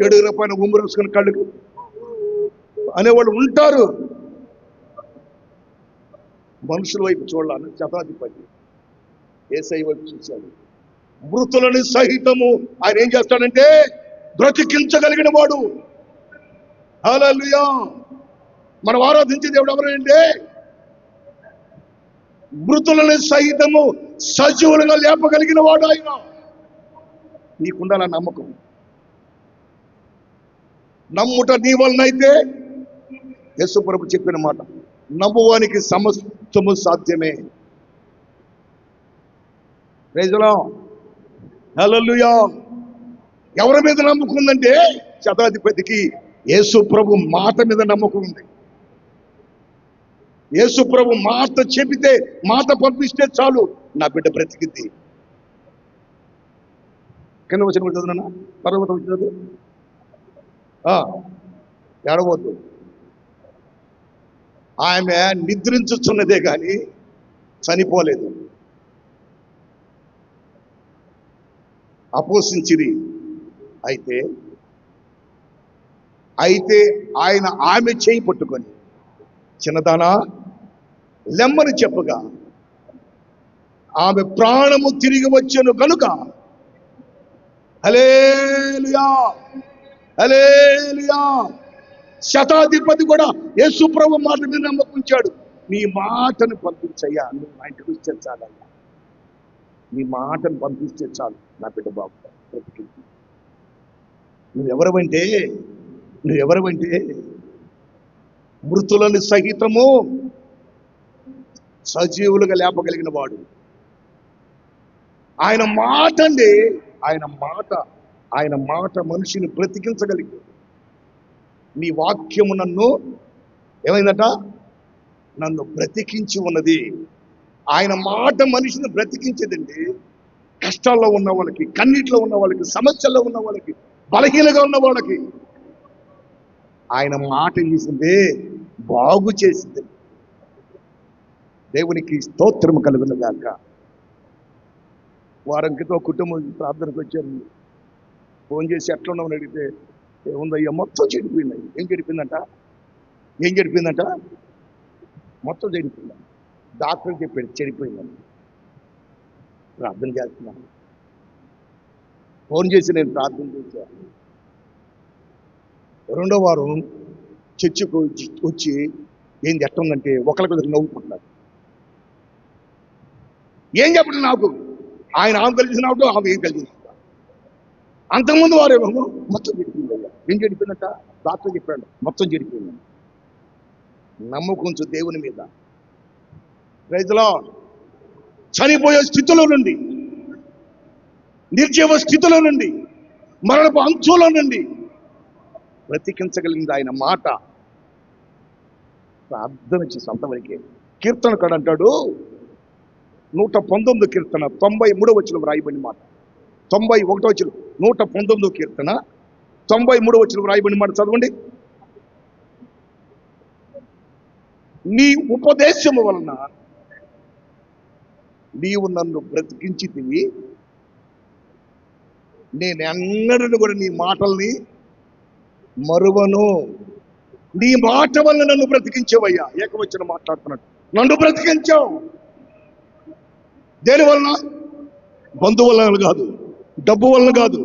7 రూపాయల ఉమ్ము రాసుకుని కళ్ళకు అనేవాళ్ళు ఉంటారు. మనుషుల వైపు చూడాలని శతాధిపతి యేసయ్య వైపు చూశాడు. మృతులని సహితము ఆయన ఏం చేస్తాడంటే బ్రతికించగలిగిన వాడు. హల్లెలూయా. మనం ఆరాధించే దేవుడు ఎవరంటే మృతులని సహితము సజీవులుగా లేపగలిగిన వాడు ఆయన. నీకుండాల నమ్మకం, నమ్ముట నీ వలనైతే యేసు ప్రభు చెప్పిన మాట, నమ్మువానికి సమస్తము సాధ్యమే. Praise the Lord. హల్లెలూయా. ఎవరి మీద నమ్మకం ఉందంటే శతాధిపతికి యేసు ప్రభు మాట మీద నమ్మకం ఉంది. యేసు ప్రభు మాట చెబితే, మాట పంపిస్తే చాలు, నా బిడ్డ బ్రతికింది. కింద వచ్చిన చదువునా, పర్వత వచ్చినది ఏడవద్దు. ఆమె నిద్రించుచున్నదే కానీ చనిపోలేదు. అపోసించిరి. అయితే ఆయన ఆమె చేయి పట్టుకొని, చిన్నదానా లెమ్మని చెప్పగా ఆమె ప్రాణము తిరిగి వచ్చెను గనుక హల్లెలూయా, హల్లెలూయా. శతాధిపతి కూడా యేసు ప్రభు మాట మీద నమ్మకుంచాడు. నీ మాటను పంపించయ్యా, నువ్వు మా ఇంటికి వస్తే చాలయ్యా, నీ మాటను పంపిస్తే చాలు, నా బిడ్డ బాబు బ్రతికింది. నువ్వెవరవంటే మృతులను సహితము సజీవులుగా లేపగలిగిన వాడు. ఆయన మాట అండి, ఆయన మాట మనిషిని బ్రతికించగలిగి. నీ వాక్యము నన్ను ఏమైందట, నన్ను బ్రతికించి ఉన్నది. ఆయన మాట మనిషిని బ్రతికించేదండి. కష్టాల్లో ఉన్న వాళ్ళకి, కన్నీటిలో ఉన్న వాళ్ళకి, సమస్యల్లో ఉన్న వాళ్ళకి, బలహీనగా ఉన్న వాళ్ళకి ఆయన మాట చేసిందే బాగు చేసింది. దేవునికి స్తోత్రము కలుగునుగాక. వారం క్రితం కుటుంబం ప్రార్థనకు వచ్చారు. ఫోన్ చేసి ఎట్లా ఉన్నామని అడిగితే, ఏముందయ్యా మొత్తం చెడిపోయింది. ఏం చెడిపోయిందంట మొత్తం చెడిపోయింది. డాక్టర్ చెప్పాడు చెడిపోయిందని. ప్రార్థన చేస్తున్నాను. ఫోన్ చేసి నేను ప్రార్థన చేశాను. రెండో వారం చర్చికి వచ్చి ఏంది ఎట్లా ఉందంటే ఒకరికి నవ్వుకుంటున్నారు. ఏం చెప్పండి నాకు, ఆయన ఆమె కలిసినప్పుడు ఆమె ఏం కలిసి. అంతకుముందు వారేమో మొత్తం చెడిపోయిందయ్యా. ఏం చెడిపోయిందట, డాక్టర్ చెప్పాడు మొత్తం చెడిపోయింది. నమ్మకంచు దేవుని మీద. Praise the Lord. చనిపోయే స్థితిలో నుండి, నిర్జీవ స్థితిలో నుండి, మరణపు అంచులో నుండి బ్రతికించగలిగింది ఆయన మాట. ప్రార్థన చేసి అంతవరకే. కీర్తనకాడు అంటాడు, 119 కీర్తన 93వ వచనం రాయబడిన మాట. 91వ వచనం 119వ కీర్తన 93వ వచనం రాయబడిన మాట చదవండి. నీ ఉపదేశము వలన నీవు నన్ను బ్రతికించితివి, నేను ఎన్నడూ కూడా నీ మాటల్ని మరువను. నీ మాట వల్ల నన్ను బ్రతికించావయ్యా. ఏకవచనం మాట్లాడుతున్నాడు. నన్ను బ్రతికించావు. దేని వలన? బంధువు వలన కాదు, డబ్బు వలన కాదు,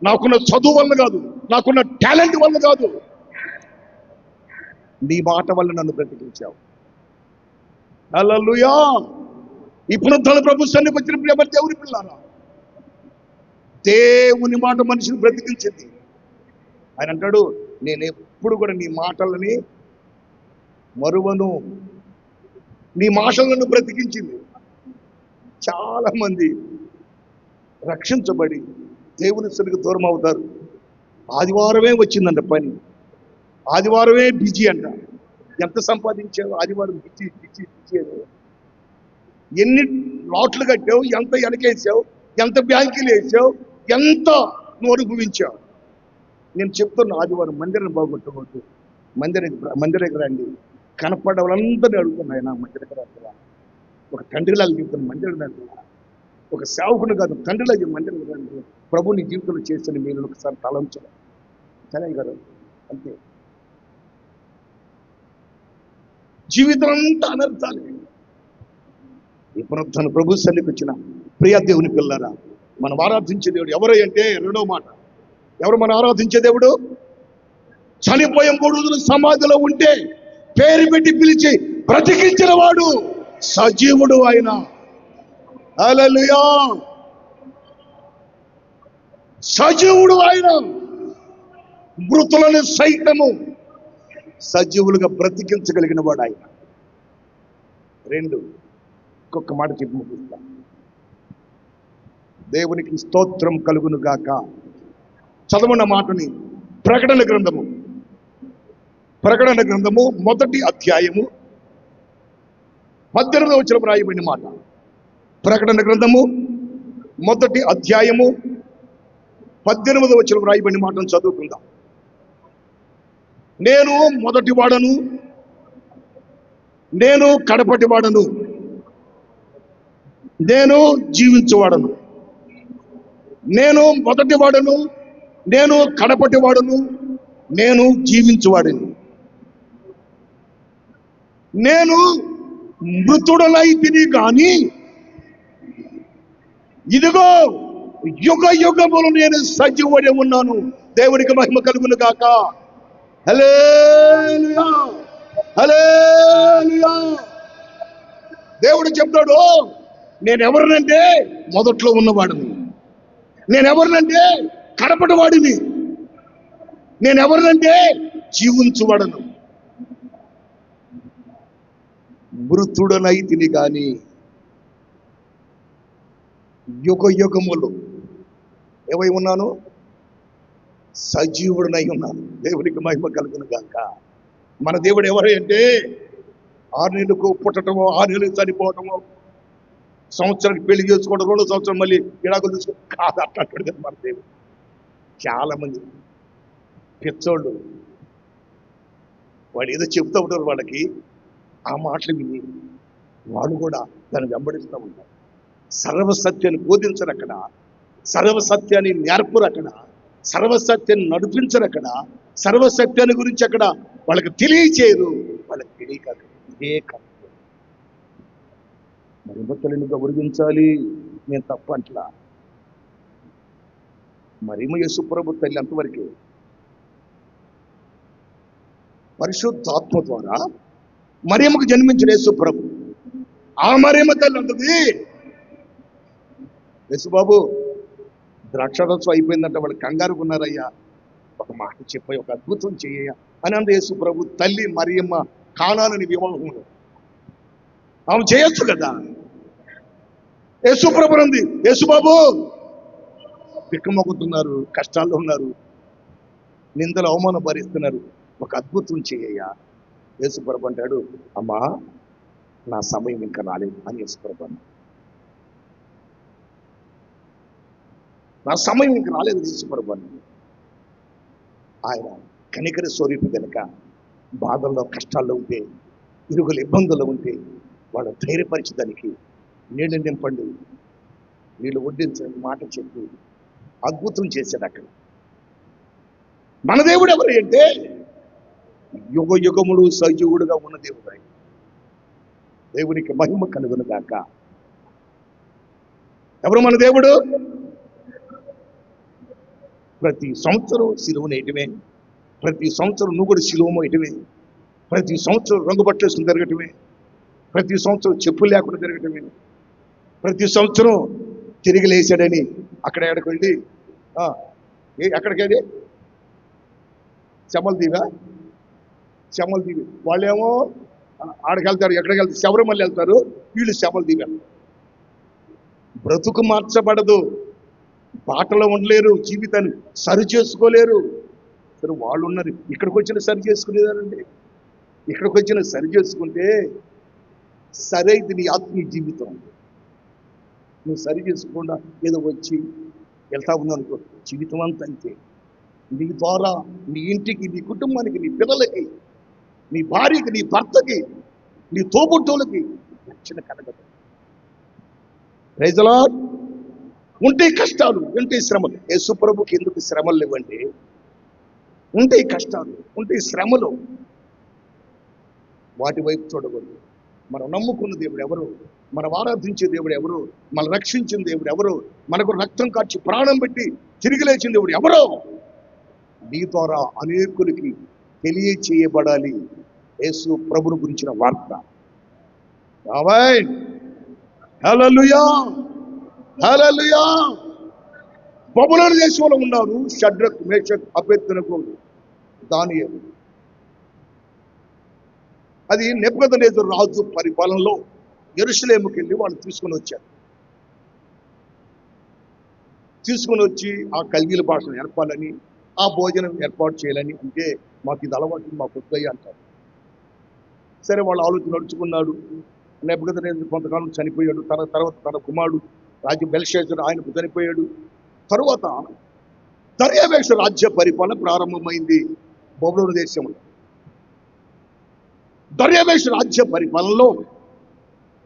నాకున్న చదువు వలన కాదు, నాకున్న టాలెంట్ వలన కాదు. నీ మాట వల్ల నన్ను బ్రతికించావు. హల్లెలూయా. ఇప్పుడు తన ప్రభు సన్నిధికి వచ్చిన ప్రియ దేవుని పిల్లారా, దేవుని మాట మనిషిని బ్రతికించింది. ఆయన అంటాడు, నేను ఎప్పుడు కూడా నీ మాటలని మరువను. నీ మాటలను బ్రతికించింది. చాలా మంది రక్షించబడి దేవుని సన్నిధికి దూరం అవుతారు. ఆదివారమే వచ్చిందంట పని, ఆదివారమే బిజీ అంట. ఎంత సంపాదించావు? ఆదివారం బిజీ బిజీ బిజీ అని. ఎన్ని లాట్లు కట్టావు, ఎంత వెనకేసావు, ఎంత బ్యాంకులు వేసావు, ఎంత నువ్వు అనుభవించావు. నేను చెప్తున్నా, ఆదివారం మందిరం బాగొట్టకూడదు. మందిరానికి రండి. కనపడ్డ వాళ్ళందరినీ అడుగుతున్నాయి, నా మందిరానికి రా. ఒక తండ్రిలాగా చెప్తున్నా, మందిరం రండి. ఒక సేవకుని కాదు, తండ్రిలాగా మందిరం రండి. ప్రభు నీ జీవితంలో చేసిన మీరు ఒకసారి తలంచడం సరే గారు. అంతే. జీవితం అంతా అనర్థాలి. ఇప్పుడు తన ప్రభు సన్నిధికి వచ్చిన ప్రియ దేవుని పిల్లరా, మనం ఆరాధించే దేవుడు ఎవరు అంటే, రెండో మాట, ఎవరు మనం ఆరాధించే దేవుడు? చనిపోయే 3 రోజులు సమాధిలో ఉంటే పేరు పెట్టి పిలిచి బ్రతికించిన వాడు, సజీవుడు ఆయన. హల్లెలూయా. సజీవుడు ఆయన. మృతులను సైతము సజీవులుగా బ్రతికించగలిగిన వాడు ఆయన. రెండు, ఇంకొక మాట చెప్పి ముగిస్తా. దేవునికి స్తోత్రం కలుగును గాక. చదవన్న మాటని ప్రకటన గ్రంథము మొదటి అధ్యాయము 18వ వచనం రాయబడిన మాట. ప్రకటన గ్రంథము మొదటి అధ్యాయము 18వ వచనం రాయబడిన మాటను చదువుకుందాం. నేను మొదటి వాడను, నేను కడపటి వాడను, నేను జీవించువాడను. నేను మొదటి వాడను, నేను కడపటి వాడను, నేను జీవించువాడను. నేను మృతుడనైతిని గాని ఇదిగో యుగ యుగములు నేను సజీవుడే ఉన్నాను. దేవునికి మహిమ కలుగును గాక. హల్లెలూయా, హల్లెలూయా. దేవుడు చెప్తాడు, నేనెవరినంటే మొదట్లో ఉన్నవాడిని, నేనెవరినంటే కడపటి వాడిని, నేనెవరినంటే జీవించువాడను. మృతుడనైతిని గాని యుగ యుగములు ఏమై ఉన్నాను? సజీవుడనై ఉన్నాను. దేవునికి మహిమ కలుగును గాక. మన దేవుడు ఎవరు అంటే 6 నెలలకు పుట్టటమో 6 నెలలకు చనిపోవటమో, సంవత్సరానికి పెళ్లి చేసుకోవడం, 2వ సంవత్సరం మళ్ళీ విడాకులు తీసుకోవడం కాదు. అట్లాంటి మన దేవుడు. చాలా మంది పిచ్చోళ్ళు వాళ్ళు ఏదో చెప్తూ ఉంటారు, వాళ్ళకి ఆ మాటలు విని వాళ్ళు కూడా దాన్ని వెంబడిస్తూ ఉంటారు. సర్వసత్యాన్ని బోధించరు అక్కడ, సర్వసత్యాన్ని నేర్పరు అక్కడ, సర్వసత్యాన్ని నడిపించరు అక్కడ, సర్వసత్యాన్ని గురించి అక్కడ వాళ్ళకి తెలియచేయరు. వాళ్ళకి తెలియక ఇదే కష్టం. మరి భక్తులను గౌరవించాలి, నేను తప్ప అంటలా. మరేమో యేసుప్రభు తల్లి అంతవరకే. పరిశుద్ధాత్మ ద్వారా మరియమ్మకు జన్మించిన యేసుప్రభు, ఆ మరియమ్మ తల్లి అంటది, యేసుబాబు ద్రాక్షారసం అయిపోయిందంట, వాళ్ళు కంగారు ఉన్నారయ్యా, ఒక మాట చెప్పాయి, ఒక అద్భుతం చేయ అని అంది యేసుప్రభు. తల్లి మరియమ్మ కానాలని వివాహంలో ఆమె చేయొచ్చు కదా. యేసుప్రభు అంది, యేసుబాబు బిక్కమొక్కుతున్నారు, కష్టాల్లో ఉన్నారు, నిందలు అవమానం భరిస్తున్నారు, ఒక అద్భుతం చేయ్యా. యేసుప్రభు అంటాడు, అమ్మా నా సమయం ఇంకా రాలేదు అని యేసుప్రభు అన్న. నా సమయం ఇంకా రాలేదు యేసుప్రభు అన్న. ఆయన కనికర స్వరూపి కనుక బాధల్లో కష్టాల్లో ఉంటే, ఇరుగుల ఇబ్బందుల్లో ఉంటే వాళ్ళు ధైర్యపరిచేదానికి నీళ్ళు నింపండి, నీళ్ళు వడ్డించండి మాట చెప్పి అద్భుతం చేశాడు అక్కడ. మన దేవుడు ఎవరు అంటే యుగ యుగములు సజీవుడుగా ఉన్న దేవుడు ఆయన. దేవునికి మహిమ కలుగును గాక. ఎవరు మన దేవుడు? ప్రతి సంవత్సరం సిలువ నేయటమే, ప్రతి సంవత్సరం నువ్వు కూడా సిలువ మోయటమే, ప్రతి సంవత్సరం రంగు బట్టలు తిరగటమే, ప్రతి సంవత్సరం చెప్పులు లేకుండా తిరగటమే, ప్రతి సంవత్సరం తిరిగి లేచాడని అక్కడ ఎక్కడికి వెళ్ళి ఎక్కడికి శమల దీవి వాళ్ళేమో ఆడికి వెళ్తారు, ఎక్కడికి వెళ్తారు, శబరిమల వెళ్తారు, వీళ్ళు శమల దీవి వెళ్తారు. బ్రతుకు మార్చబడదు, బాటలో ఉండలేరు, జీవితాన్ని సరి చేసుకోలేరు. సరే వాళ్ళు ఉన్నారు, ఇక్కడికి వచ్చిన సరి చేసుకునేదానండి. ఇక్కడికి వచ్చిన సరి చేసుకుంటే సరైతే నీ ఆత్మీయ జీవితం. నువ్వు సరి చేసుకోకుండా ఏదో వచ్చి వెళ్తా ఉన్నావు అనుకో, జీవితం అంతా అంతే. నీ ద్వారా నీ ఇంటికి, నీ కుటుంబానికి, నీ పిల్లలకి, నీ భార్యకి, నీ భర్తకి, నీ తోబుట్టువులకి రక్షణ కలగదు. Praise the Lord. ఉంటే కష్టాలు, ఉంటే శ్రమలు. యేసుప్రభుకి ఎందుకు శ్రమలు ఇవ్వండి? ఉంటే కష్టాలు, ఉంటే శ్రమలు, వాటి వైపు చూడకూడదు. మనం నమ్ముకున్న దేవుడు ఎవరు? మనం ఆరాధించే దేవుడు ఎవరు? మనం రక్షించిన దేవుడు ఎవరు? మనకు రక్తం కార్చి ప్రాణం పెట్టి తిరిగి లేచిన దేవుడు ఎవరో? నీ ద్వారా అనేకులకి తెలియచేయబడాలి యేసు ప్రభుని గురించిన వార్త. ఆమేన్, హల్లెలూయా, హల్లెలూయా. బబులోను దేశంలో ఉన్నారు షడ్రక్, మేషక్, అబేద్నెగో, దానియేలు. అది నెబుకద్నెజరు రాజు పరిపాలనలో యెరూషలేముకి వెళ్ళి వాళ్ళు తీసుకుని వచ్చి ఆ కల్దీల భాషను నేర్పాలని, ఆ భోజనం ఏర్పాటు చేయాలని, అంటే మాకు ఇది అలవాటు, మాకు వద్దయ్య అంటారు. సరే, వాళ్ళ ఆలోచన నడుచుకున్నాడు. నెబుకద్నెజరు కొంతకాలం చనిపోయాడు. తర్వాత తన కుమారుడు రాజు బెల్షాజరు ఆయనకు చనిపోయాడు. తరువాత దర్యావేషు రాజ్య పరిపాలన ప్రారంభమైంది బబులోను దేశంలో. దర్యావేషు రాజ్య పరిపాలనలో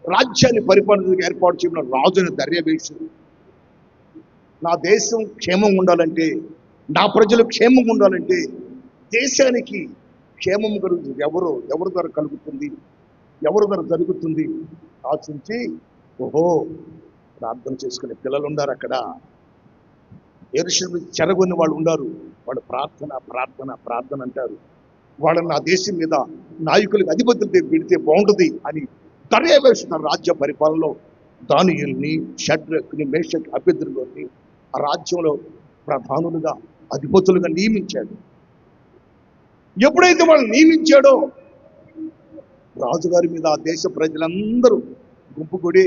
రాజ్యాన్ని పరిపాలనకు ఏర్పాటు చేయడం రాజుని దర్యావేషు. నా దేశం క్షేమంగా ఉండాలంటే, నా ప్రజలు క్షేమంగా ఉండాలంటే, దేశానికి క్షేమం కలుగుతుంది ఎవరి ద్వారా కలుగుతుంది, ఎవరి ద్వారా జరుగుతుంది ఆశించి, ఓహో, ప్రార్థన చేసుకునే పిల్లలు ఉన్నారు అక్కడ, యెరూషలేము చెరగొని వాళ్ళు ఉన్నారు, వాళ్ళు ప్రార్థన అంటారు. వాళ్ళని నా దేశం మీద నాయకులకు అధిపతులు పెడితే బాగుంటుంది అని దర్యావేషు తన రాజ్య పరిపాలనలో దానియేలుని, షడ్రకుని, మేషక్, అబేద్నెగోని ఆ రాజ్యంలో ప్రధానులుగా, అధిపతులుగా నియమించాడు. ఎప్పుడైతే వాళ్ళు నియమించాడో రాజుగారి మీద ఆ దేశ ప్రజలందరూ గుంపుకూడి,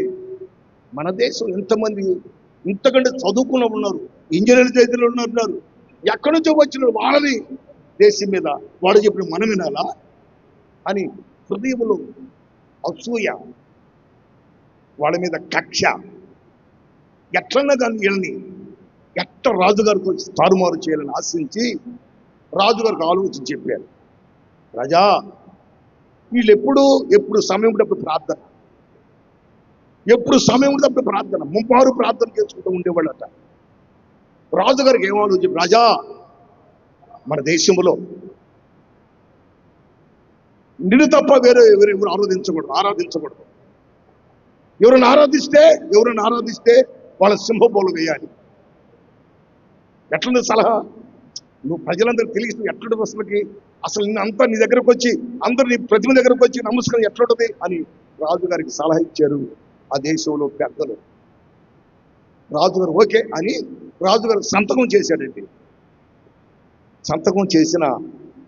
మన దేశం ఎంతమంది ఇంతకంటే చదువుకున్న ఉన్నారు, ఇంజనీర్ చేతులు ఉన్నారు, ఎక్కడి నుంచో వచ్చిన వాళ్ళని దేశం మీద వాడు చెప్పిన మనం వినాలా అని హృదయంలో అసూయ, వాళ్ళ మీద కక్ష, ఎట్లన్నా కానీ వీళ్ళని ఎట్ట రాజుగారితో తారుమారు చేయాలని ఆశించి రాజుగారికి ఆలోచించి చెప్పారు, రాజా, వీళ్ళు ఎప్పుడు సమయం ఉన్నప్పుడు ప్రార్థన, ముంపారు ప్రార్థన చేసుకుంటూ ఉండేవాళ్ళట. రాజుగారికి ఏం ఆలోచించి, రాజా, మన దేశంలో నిన్ను తప్ప వేరే ఎవరు ఆరాధించకూడదు. ఎవరైనా ఆరాధిస్తే వాళ్ళ సింహబోలు వేయాలి. ఎట్లుంది సలహా? నువ్వు ప్రజలందరికీ తెలియదు ఎట్లుంటుంది అసలు అంతా నీ దగ్గరకు వచ్చి, అందరు నీ ప్రతిమ దగ్గరకు వచ్చి నమస్కారం ఎట్లుంటుంది అని రాజుగారికి సలహా ఇచ్చారు ఆ దేశంలో పెద్దలు. రాజుగారు ఓకే అని రాజుగారు సంతకం చేశాడండి. సంతకం చేసిన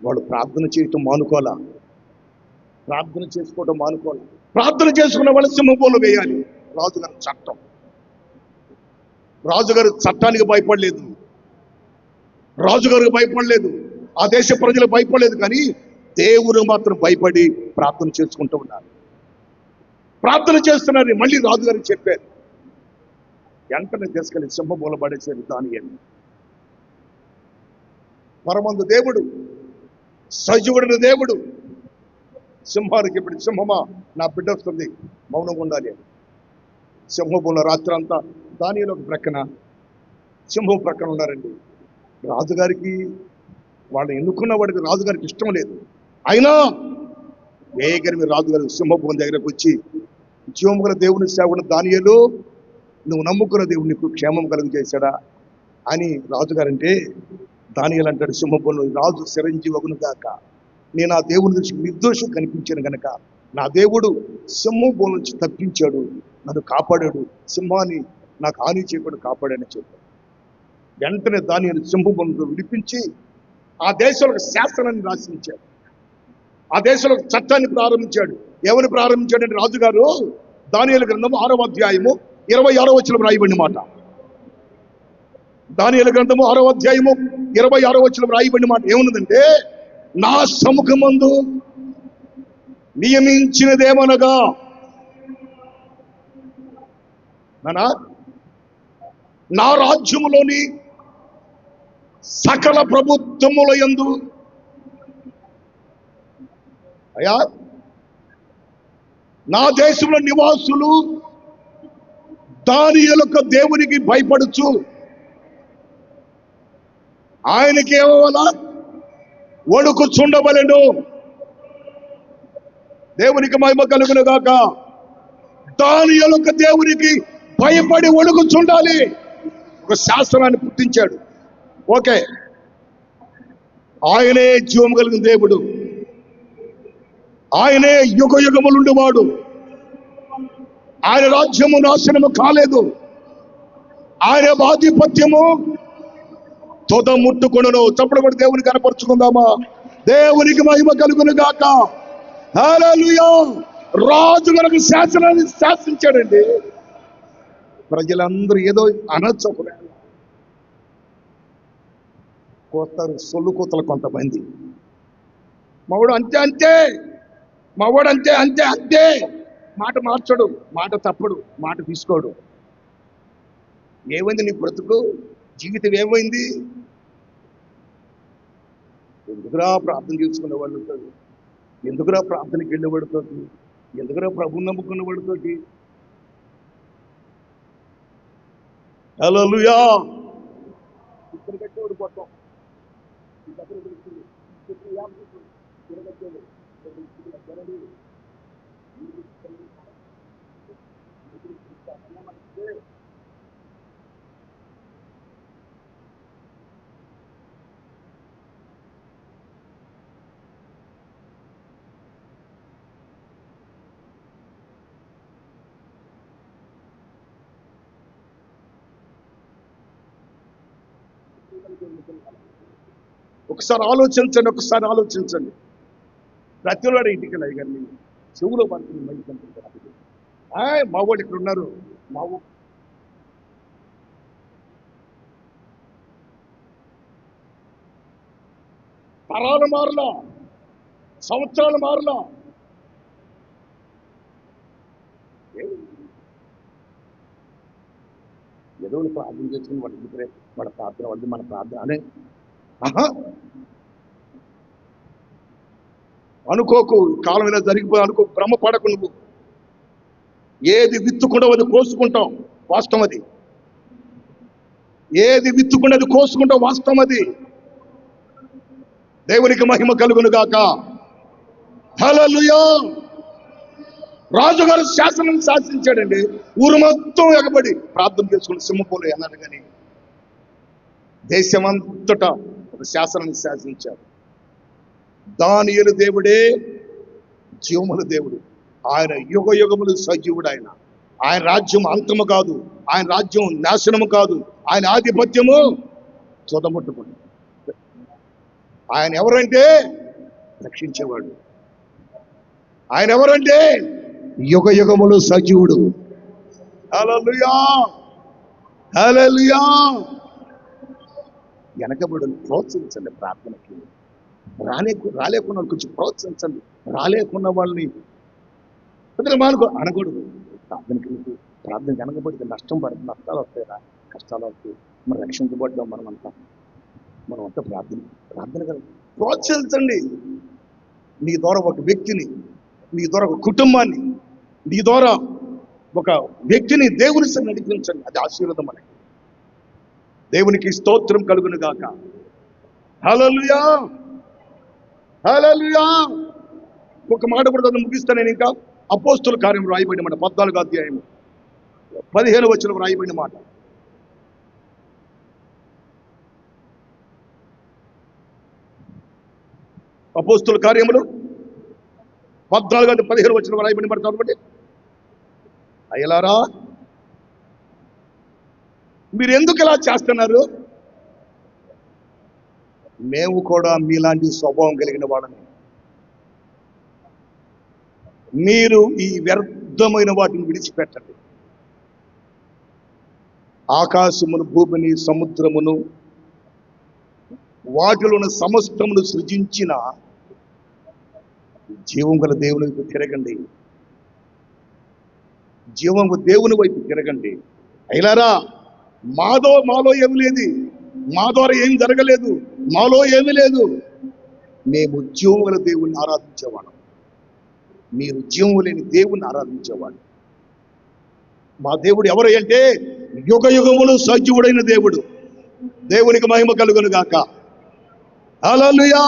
వాడు ప్రార్థన చేసుకోవటం మానుకోవాలా. ప్రార్థన చేసుకున్న వాళ్ళు సింహబోలు వేయాలి. రాజుగారి చట్టం. రాజుగారు చట్టానికి భయపడలేదు, ఆ దేశ ప్రజలు భయపడలేదు, కానీ దేవుడు మాత్రం భయపడి ప్రార్థన చేసుకుంటూ ఉన్నారు. ప్రార్థన చేస్తున్నారని మళ్ళీ రాజుగారికి చెప్పారు. వెంటనే తీసుకెళ్ళి సింహబోల పడేసారు దానియేలు. పరమందు దేవుడు, సజీవుడైన దేవుడు సింహానికి ఇప్పుడు, సింహమా నా బిడ్డ వస్తుంది, మౌనంగా ఉండాలి అని. సింహబోల రాత్రి అంతా దానియేలు ఒక ప్రక్కన, సింహం ప్రక్కన ఉన్నారండి. రాజుగారికి, వాళ్ళు ఎన్నుకున్న వాడికి రాజుగారికి ఇష్టం లేదు. అయినా వేగరి రాజుగారి సింహబోల దగ్గరకు వచ్చి, జీవము గల దేవుని సేవకుడు దానియేలు, నువ్వు నమ్ముకున్న దేవుడు నీకు క్షేమం కలుగు చేశాడా అని రాజుగారంటే, దానియేలు అంటాడు సింహబోలు, రాజు చిరంజీవగును గాక, నేను ఆ దేవుని దృష్టికి నిర్దోషం కనిపించాను గనక నా దేవుడు సింహబోల నుంచి తప్పించాడు, నన్ను కాపాడాడు, సింహాన్ని నాకు హాని చేయకుండా కాపాడాడని చెప్పాడు. వెంటనే దానియేలు సింహబోలను విడిపించి ఆ దేశంలో శాసనాన్ని రాసించాడు, ఆ దేశంలో చట్టాన్ని ప్రారంభించాడు. ఎవరిని ప్రారంభించాడంటే రాజుగారు దానియేలు గ్రంథము 6వ అధ్యాయము 26వ వచనం రాయబడిన మాట. దానియేలు గ్రంథము 6వ అధ్యాయము 26వ వచనం రాయబడిన మాట ఏమున్నదంటే, నా సముఖమందు నియమించినదేమనగా, నా రాజ్యములోని సకల ప్రభుత్వముల యందు, అయ్యా, నా దేశంలో నివాసులు దానియేలు దేవునికి భయపడుచు ఆయనకి ఏమవ్వాలా, వణుకుచుండవలెను. దేవునికి మహిమ కలుగును గాక. దానియేలు దేవునికి భయపడి వణుకుచుండాలి. ఒక శాస్త్రాన్ని పుట్టించాడు. ఓకే, ఆయనే జీవము కలిగిన దేవుడు, ఆయనే యుగ యుగములుండేవాడు, ఆయన రాజ్యము నాశనము కాలేదు, ఆయన ఆధిపత్యము తొద ముట్టుకొనును. చప్పుడు కూడా దేవుని కనపరుచుకుందామా? దేవునికి మహిమ కలుగును గాక. హల్లెలూయా. రాజు మనకు శాసనాన్ని శాసించాడండి. ప్రజలందరూ ఏదో అనొచ్చు, ఒకవేళ కోస్తారు సొల్లు కూతలు కొంతమంది. మావాడు అంతే అంతే, మావాడు అంతే అంతే అంతే, మాట మార్చడు, మాట తప్పడు, మాట తీసుకోడు. ఏమైంది నీ బ్రతుకు, జీవితం ఏమైంది? ఎందుకురా ప్రార్థన చేసుకునే వాళ్ళతోటి, ఎందుకురా ప్రార్థనకి వెళ్ళేవాడితోటి, ఎందుకురా ప్రభుని నమ్ముకున్న వాడితోటి. హల్లెలూయా. ఇక్కడ కట్టేవాడు కొట్టం, ఈ దగ్గర పెడుతుంది, ఇక్కడ యాభై తిరగట్టేవాడు. ఒకసారి ఆలోచించండి, ఒకసారి ఆలోచించండి. ప్రతివాడు ఇంటికి వెళ్ళాయి కానీ చెవులో పడుతుంది మైకంటే. మా వాడు ఇక్కడ ఉన్నారు, మా తరాలు మారలా, సంవత్సరాలు మారలా. ఏదో ప్రార్థన చేసుకుని వాళ్ళ ఇంటికి వాళ్ళ ప్రార్థన వాళ్ళు మన ప్రార్థన అనే అనుకోకు. కాలం ఇలా జరిగిపోయి అనుకో, భ్రమపడకు. నువ్వు ఏది విత్తుకుంటావు అది కోసుకుంటావు, వాస్తవం అది. ఏది విత్తుకుంటే అది కోసుకుంటావు, వాస్తవం అది. దేవునికి మహిమ కలుగును గాక. హల్లెలూయా. రాజుగారు శాసనం శాసించాడండి. ఊరు మొత్తం ఎగబడి ప్రార్థన చేసుకుని సింహపోలు అన్నారు. కానీ దేశమంతటా ఒక శాసనాన్ని శాసించారు. దానియేలు దేవుడే జీవముల దేవుడు. ఆయన యుగ యుగములు సజీవుడు. ఆయన రాజ్యం అంతము కాదు, ఆయన రాజ్యం నాశనము కాదు, ఆయన ఆధిపత్యము తుదముట్టుకుంది. ఆయన ఎవరంటే రక్షించేవాడు. ఆయన ఎవరంటే యుగ యుగములు సజీవుడు. హల్లెలూయా, హల్లెలూయా. వెనకబడులు ప్రోత్సహించండి, ప్రార్థనకి రాలేకున్న వాళ్ళకి కొంచెం ప్రోత్సహించండి. రాలేకున్న వాళ్ళని మానుకో అనకూడదు. ప్రార్థనకి వెనకబడితే నష్టం పడుతుంది, నష్టాలు వస్తాయిరా, కష్టాలు వస్తాయి. మనం రక్షించబడ్డాం. మనమంతా ప్రార్థన ప్రోత్సహించండి. నీ ద్వారా ఒక వ్యక్తిని, నీ ద్వారా ఒక కుటుంబాన్ని, నీ ద్వారా ఒక వ్యక్తిని దేవుని సన్ని నడిపించండి. అది ఆశీర్వాదం మనకి. దేవునికి స్తోత్రం కలుగును గాక. హల్లెలూయా, హల్లెలూయా. ఒక మాట కూడా ముగిస్తాను నేను. ఇంకా అపోస్తుల కార్యం రాయబడిన మాట 14వ అధ్యాయం 15వ వచనం రాయబడిన మాట. అపోస్తుల కార్యములు 14:15 వచనం రాయబడిన మాట కాబట్టి, అయ్యలారా మీరు ఎందుకు ఇలా చేస్తున్నారు? మేము కూడా మీలాంటి స్వభావం కలిగిన వాళ్ళని. మీరు ఈ వ్యర్థమైన వాటిని విడిచిపెట్టండి. ఆకాశమును, భూమిని, సముద్రమును, వాటిలోని సమస్తమును సృజించిన జీవం గల దేవుని వైపు తిరగండి. జీవం దేవుని వైపు తిరగండి. అయిలారా మాలో ఏమి లేదు, మా ద్వారా ఏం జరగలేదు, మాలో ఏమీ లేదు. మేము జీవం గల దేవుణ్ణి ఆరాధించేవాళ్ళం, మీరు జీవం లేని దేవుణ్ణి ఆరాధించేవాడు. మా దేవుడు ఎవరు అంటే యుగ యుగములు సజీవుడైన దేవుడు. దేవునికి మహిమ కలుగును గాక. హల్లెలూయా.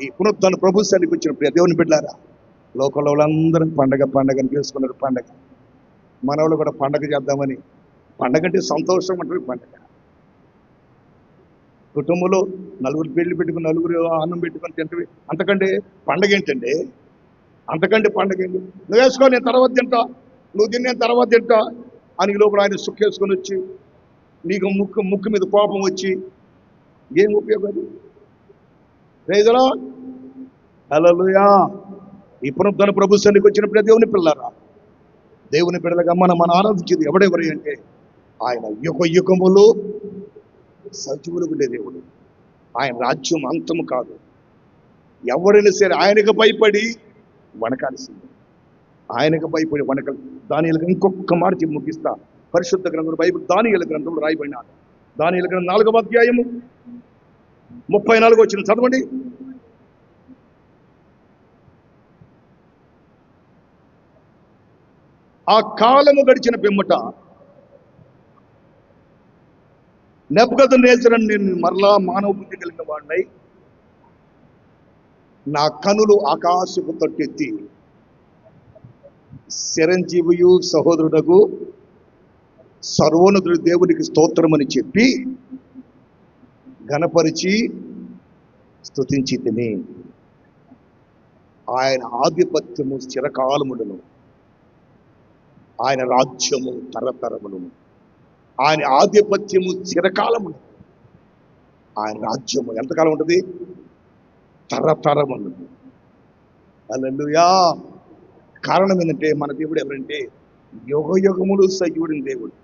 ఈ పునరుత్థాన ప్రభు సన్నిధికి వచ్చిన ప్రియ దేవుని బిడ్డలారా, లోకంలో వాళ్ళందరూ పండగని చేసుకున్నారు. పండగ మన వాళ్ళు కూడా పండగ చేద్దామని. పండగ అంటే సంతోషం అంటే పండగ. కుటుంబంలో నలుగురు పెళ్లి పెట్టుకుని, నలుగురు అన్నం పెట్టుకొని తింటే అంతకంటే పండగ ఏంటండి? అంతకంటే పండగ ఏంటి? నువ్వు వేసుకో, నేను తర్వాత తింటా, నువ్వు తిని నేను తర్వాత తింటా అని లోపల ఆయన సుక్కేసుకొని వచ్చి నీకు ముక్కు మీద కోపం వచ్చి ఏం ఉపయోగం? రైతులా హల్లెలూయా. ఈ పునరుద్ధరణ ప్రభు సన్నిధికి వచ్చినప్పుడే దేవుని పిల్లరా, దేవుని బిడ్డలుగా మనం ఆరాధించేది ఎవడెవరి అంటే ఆయన యుగ యుగములు సజీవులు ఉండే దేవుడు. ఆయన రాజ్యం అంతము కాదు. ఎవరైనా సరే ఆయనకు భయపడి వణకాల్సింది. ఆయనకు భయపడి వణకలు. దానియేలు ఇంకొక మాట చెప్పి ముగిస్తా. పరిశుద్ధ గ్రంథంలో బైబిల్ దానియేలు గ్రంథంలో రాయబడిన దానియేలు గ్రంథం 4వ అధ్యాయము 34 వచ్చిన చదవండి. ఆ కాలము గడిచిన పిమ్మట నెబుకద్నెజరును నేను మరలా మానవ బుద్ధి కలిగిన వాడినై నా కనులు ఆకాశపు తట్టెత్తి చిరంజీవియు సహోదరుడకు సర్వోన్నతుడు దేవునికి స్తోత్రమని చెప్పి ఘనపరిచి స్తుతించి తిని ఆయన ఆధిపత్యము చిరకాలములను, ఆయన రాజ్యము తరతరములను. ఆయన ఆధిపత్యము చిరకాలము, ఆయన రాజ్యము ఎంతకాలం ఉంటుంది? తరతరములు. హల్లెలూయా. కారణం ఏంటంటే మన దేవుడు ఎవరంటే యుగ యుగములు సజీవుడిన దేవుడు.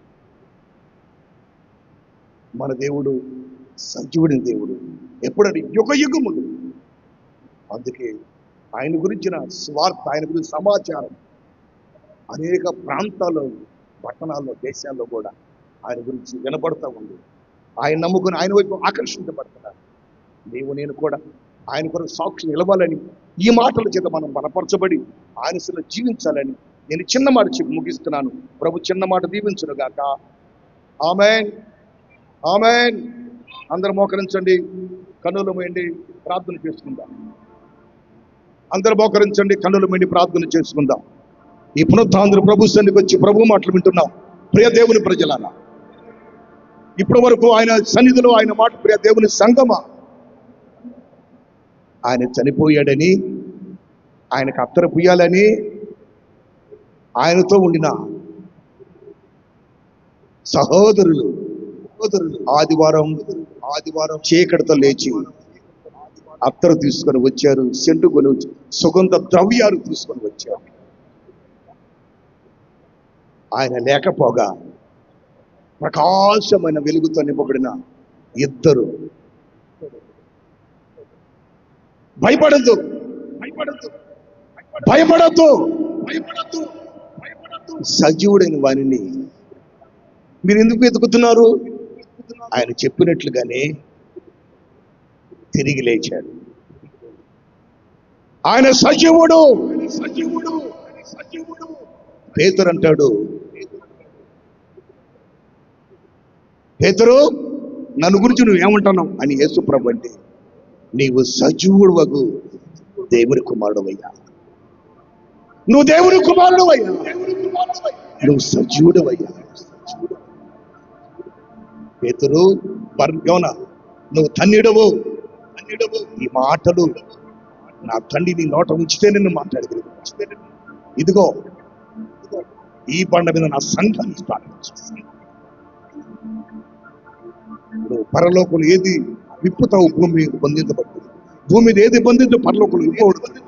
మన దేవుడు సజీవుడిన దేవుడు. ఎప్పుడంటే యుగ యుగములు. అందుకే ఆయన గురించిన స్వార్థ, ఆయన గురించి సమాచారం అనేక ప్రాంతాల్లో, పట్టణాల్లో, దేశాల్లో కూడా ఆయన గురించి వినపడతా ఉంది. ఆయన నమ్ముకుని ఆయన వైపు ఆకర్షించబడుతున్నారు. నేను కూడా ఆయన కొరకు సాక్షి నిలవాలని, ఈ మాటల చేత మనం బలపరచబడి ఆయనలో జీవించాలని నేను చిన్న మాట చెప్పి ముగిస్తున్నాను. ప్రభు చిన్న మాట దీవించును గాక. ఆమేన్, ఆమేన్. అందరూ మోకరించండి, కన్నులు మూయండి, ప్రార్థన చేసుకుందాం. అందరూ మోకరించండి, కన్నులు మూయండి, ప్రార్థన చేసుకుందాం. ఈ పునరుత్థాన ప్రభు సన్నిధికి వచ్చి ప్రభు మాటలు వింటున్నాం. ప్రియ దేవుని ప్రజలారా, ఇప్పటి వరకు ఆయన సన్నిధిలో ఆయన మాట, ప్రియ దేవుని సంగమా, ఆయన చనిపోయాడని, ఆయనకు అత్తర పుయ్యాలని ఆయనతో ఉండిన సహోదరులు ఆదివారం చీకటితో లేచి అత్తరు తీసుకొని వచ్చారు, సెంటు కొని సుగంధ ద్రవ్యాలు తీసుకొని వచ్చారు. ఆయన లేకపోగా ప్రకాశమైన వెలుగుతో నింపబడిన ఇద్దరు. భయపడద్దు, భయపడద్దు, భయపడద్దు. సజీవుడైన వారిని మీరు ఎందుకు వెతుకుతున్నారు? ఆయన చెప్పినట్లుగానే తిరిగి లేచాడు. ఆయన సజీవుడు. పేతురు అంటాడు, పేతురు నన్ను గురించి నువ్వు ఏమంటున్నావు అని యేసు ప్రభు అంటే, నీవు సజీవుడు వగు దేవుని కుమారుడు అయ్యా, నువ్వు దేవుని కుమారుడు అయ్యా, నువ్వు సజీవుడు అయ్యా. పేతురు యోనా, నువ్వు ధన్యుడవు. ఈ మాటలు నా తండ్రి నీ నోట ఉంచితే నిన్ను మాట్లాడగలిగి, ఇదిగో ఈ బండ మీద నా సంఘాన్ని స్థాపించు. నువ్వు పరలోకులు ఏది విప్పుతావు భూమి బంధించబడుతుంది, భూమి మీద ఏది బంధించు పరలోకులు విప్పబడుతుంది.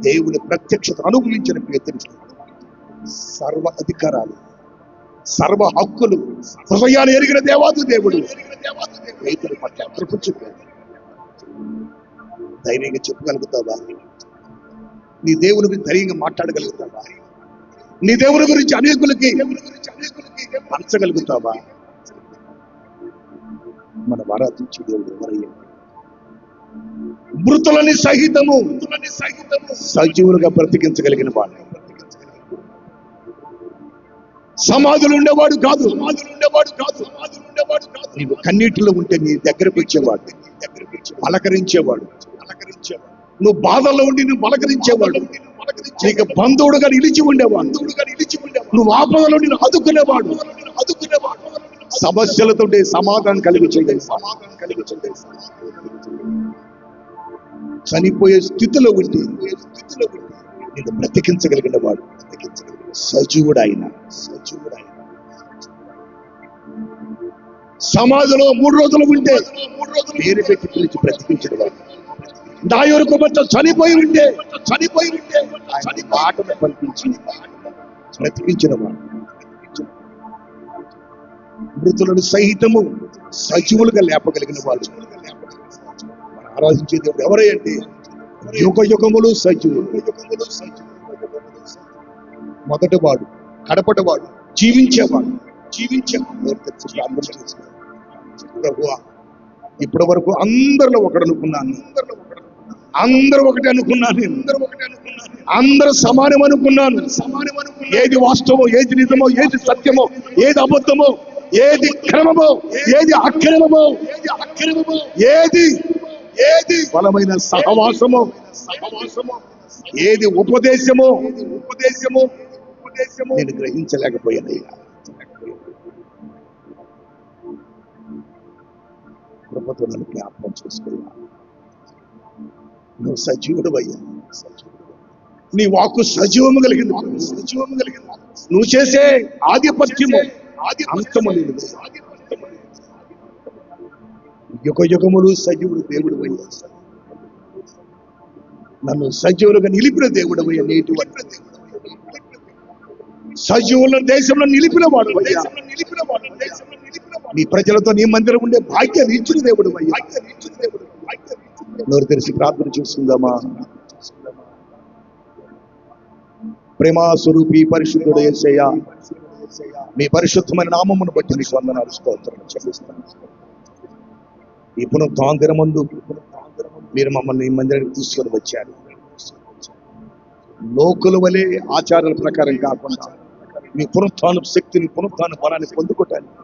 దేవుని ప్రత్యక్షత అనుభవించిన పేతురు సర్వ అధికారాలు, సర్వ హక్కులు, హృదయాన్ని ఎరిగిన దేవాది దేవుడు పేతురు పట్ల ప్రపంచం. ధైర్యంగా చెప్పగలుగుతావా? నీ దేవుని గురించి ధైర్యంగా మాట్లాడగలుగుతావా? నీ దేవుని గురించి అనేకులకి పంచగలుగుతావా? మన ఆరాధించే దేవుడు ఎవరయ్యా? మృతులని సహితము సజీవులుగా బ్రతికించగలిగిన వాడు. సమాధులు ఉండేవాడు కాదు. నీవు కన్నీటిలో ఉంటే నీ దగ్గరకు వచ్చేవాడు, పలకరించేవాడు. నువ్వు బాధల్లో ఉండి నువ్వు పలకరించేవాడు. నీకు బంధువుడుగా నిలిచి ఉండేవాడు. నువ్వు ఆపదలో నేను ఆదుకునేవాడు. సమస్యలతో సమాధానం కలిగి చనిపోయే స్థితిలో ఉంటే నేను బ్రతికించగలిగిన వాడు సజీవుడైన. సమాధిలో 3 రోజులు ఉంటే పేరు పెట్టి పిలిచి బ్రతికించిన వాడు. నా యొరకు చనిపోయి ఉంటే ఆయన మాటను పంపించి బ్రతికించిన వాడు. మృతులను సహితము సజీవులుగా లేపగలిగిన వాడు. మనం ఆరాధించే దేవుడు ఎవరై అంటే యుగ యుగములు సజీవులు. మొదటి వాడు, కడపటి వాడు, జీవించేవాడు. ప్రభువా, ఇప్పటి వరకు అందరిలో ఒకటి అనుకున్నాను, అందరూ ఒకటి అనుకున్నాను, అందరూ సమానం అనుకున్నాను. ఏది వాస్తవమో, ఏది నిజమో, ఏది సత్యమో, ఏది అబద్ధమో, ఏది క్రమమో, ఏది అక్రమమో, ఏది బలమైన సహవాసమో, ఏది ఉపదేశమో నేను గ్రహించలేకపోయానయ్యా. కృపతో నన్ను జ్ఞాపకం చేసుకున్నా. నువ్వు సజీవుడు అయ్యా. నీ వాక్కు సజీవము కలిగింది. నువ్వు చేసే ఆధిపత్యము అంతము లేదు. యుగ యుగములు సజీవుడు దేవుడు అయ్యా. నన్ను సజీవులుగా నిలిపిన దేవుడు అయ్యా. నేటి వరకు సజీవుల దేశంలో నిలిపిన వాడు అయ్యా. నీ ప్రజలతో నీ మందిరం ఉండే భాగ్యాన్ని ఇచ్చిన దేవుడు అయ్యా. నోరు తెరిచి ప్రార్థన చేసుకుందామా? ప్రేమా స్వరూపి పరిశుద్ధుడు యేసయ్యా, మీ పరిశుద్ధమైన నామమును బట్టి మీకు వందనాలు, స్తోత్రాలు చెల్లిస్తాను. ఈ పునరుత్థానమందు మీరు మమ్మల్ని ఈ మందిరానికి తీసుకొని వచ్చారు. లోకుల వలె ఆచారాల ప్రకారం కాకుండా మీ పునరుత్థాన శక్తిని, పునరుత్థాన బలాన్ని పొందుకోవటానికి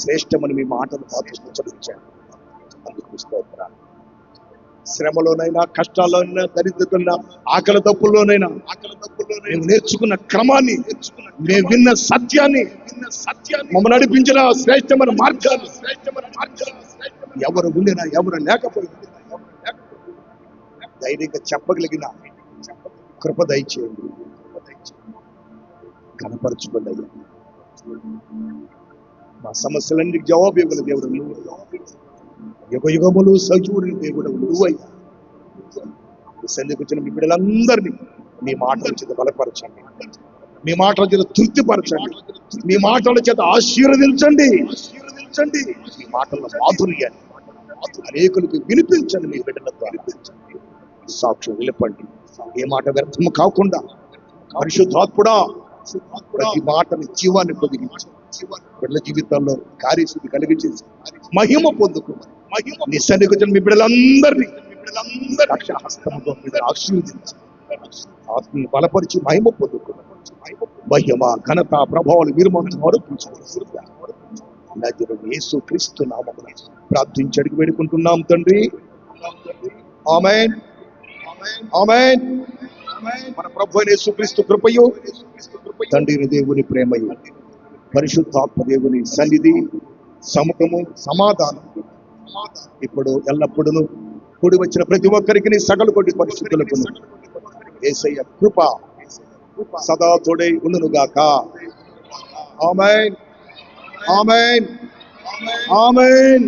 శ్రేష్టమని మీ మాటలు చదివించారు. అందుకు స్తోత్రాలు. శ్రమలోనైనా, కష్టాల్లోనైనా, దరిద్రతలోనైనా, ఆకలి తప్పుల్లోనైనా మేము నేర్చుకున్న క్రమాన్ని, మేము విన్న సత్యాన్ని, మమ్మల్ని నడిపించిన శ్రేష్టమైన మార్గాలు ఎవరు ఉండినా, ఎవరు లేకపోయినా ధైర్యంగా చెప్పగలిగిన కృప దయచేయండి. కనపరచుకోండి అయ్యా. మా సమస్యలన్నిటికి జవాబు ఇవ్వగల దేవుడు నువ్వు. యుగ యుగములు సజీవుడిని దేవుడు నువ్వు అయ్యా. సన్నిధికి వచ్చిన మీ బిడ్డలందరినీ మీ మాటల చేత బలపరచండి, మీ మాటల చేత తృప్తిపరచండి, మీ మాటల చేత ఆశీర్వదించండి. మీ మాటల మాధుర్యాన్ని అనేకులకు వినిపించండి. మీ బిడ్డలతో అనిపించండి. సాక్ష్యం నిలపండి. ఏ మాట వ్యర్థము కాకుండా పరిశుద్ధాత్ముడా ప్రతి మాటని జీవాన్ని పొదిగించి బిడ్డల జీవితాల్లో కార్యసిద్ధి కలిగించేసి మహిమ పొందుకోమని నీ సన్నిధికి వచ్చిన మీ బిడ్డలందరినీ హస్తముతో ఆశీర్వదించి ఆత్మని బలపరిచి మహిమ పొందుకోమని మహిమ, ఘనత, ప్రభావాలు మీరు మాత్రం ఆరోపించారు. యేసు క్రీస్తు నామమున ప్రార్థించి అడిగి వేడుకుంటున్నాం తండ్రి. ఆమేన్, ఆమేన్. మన ప్రభువైన యేసుక్రీస్తు కృపయు, తండ్రి దేవుని ప్రేమయు, పరిశుద్ధాత్మ దేవుని సన్నిధి, సముఖము, సమాధానం ఇప్పుడు ఎల్లప్పుడూ కూడి వచ్చిన ప్రతి ఒక్కరికి సకల కొద్ది పరిశుద్ధులకు యేసయ్య కృప సదా తోడై ఉండునుగాక. ఆమేన్, ఆమేన్, ఆమేన్.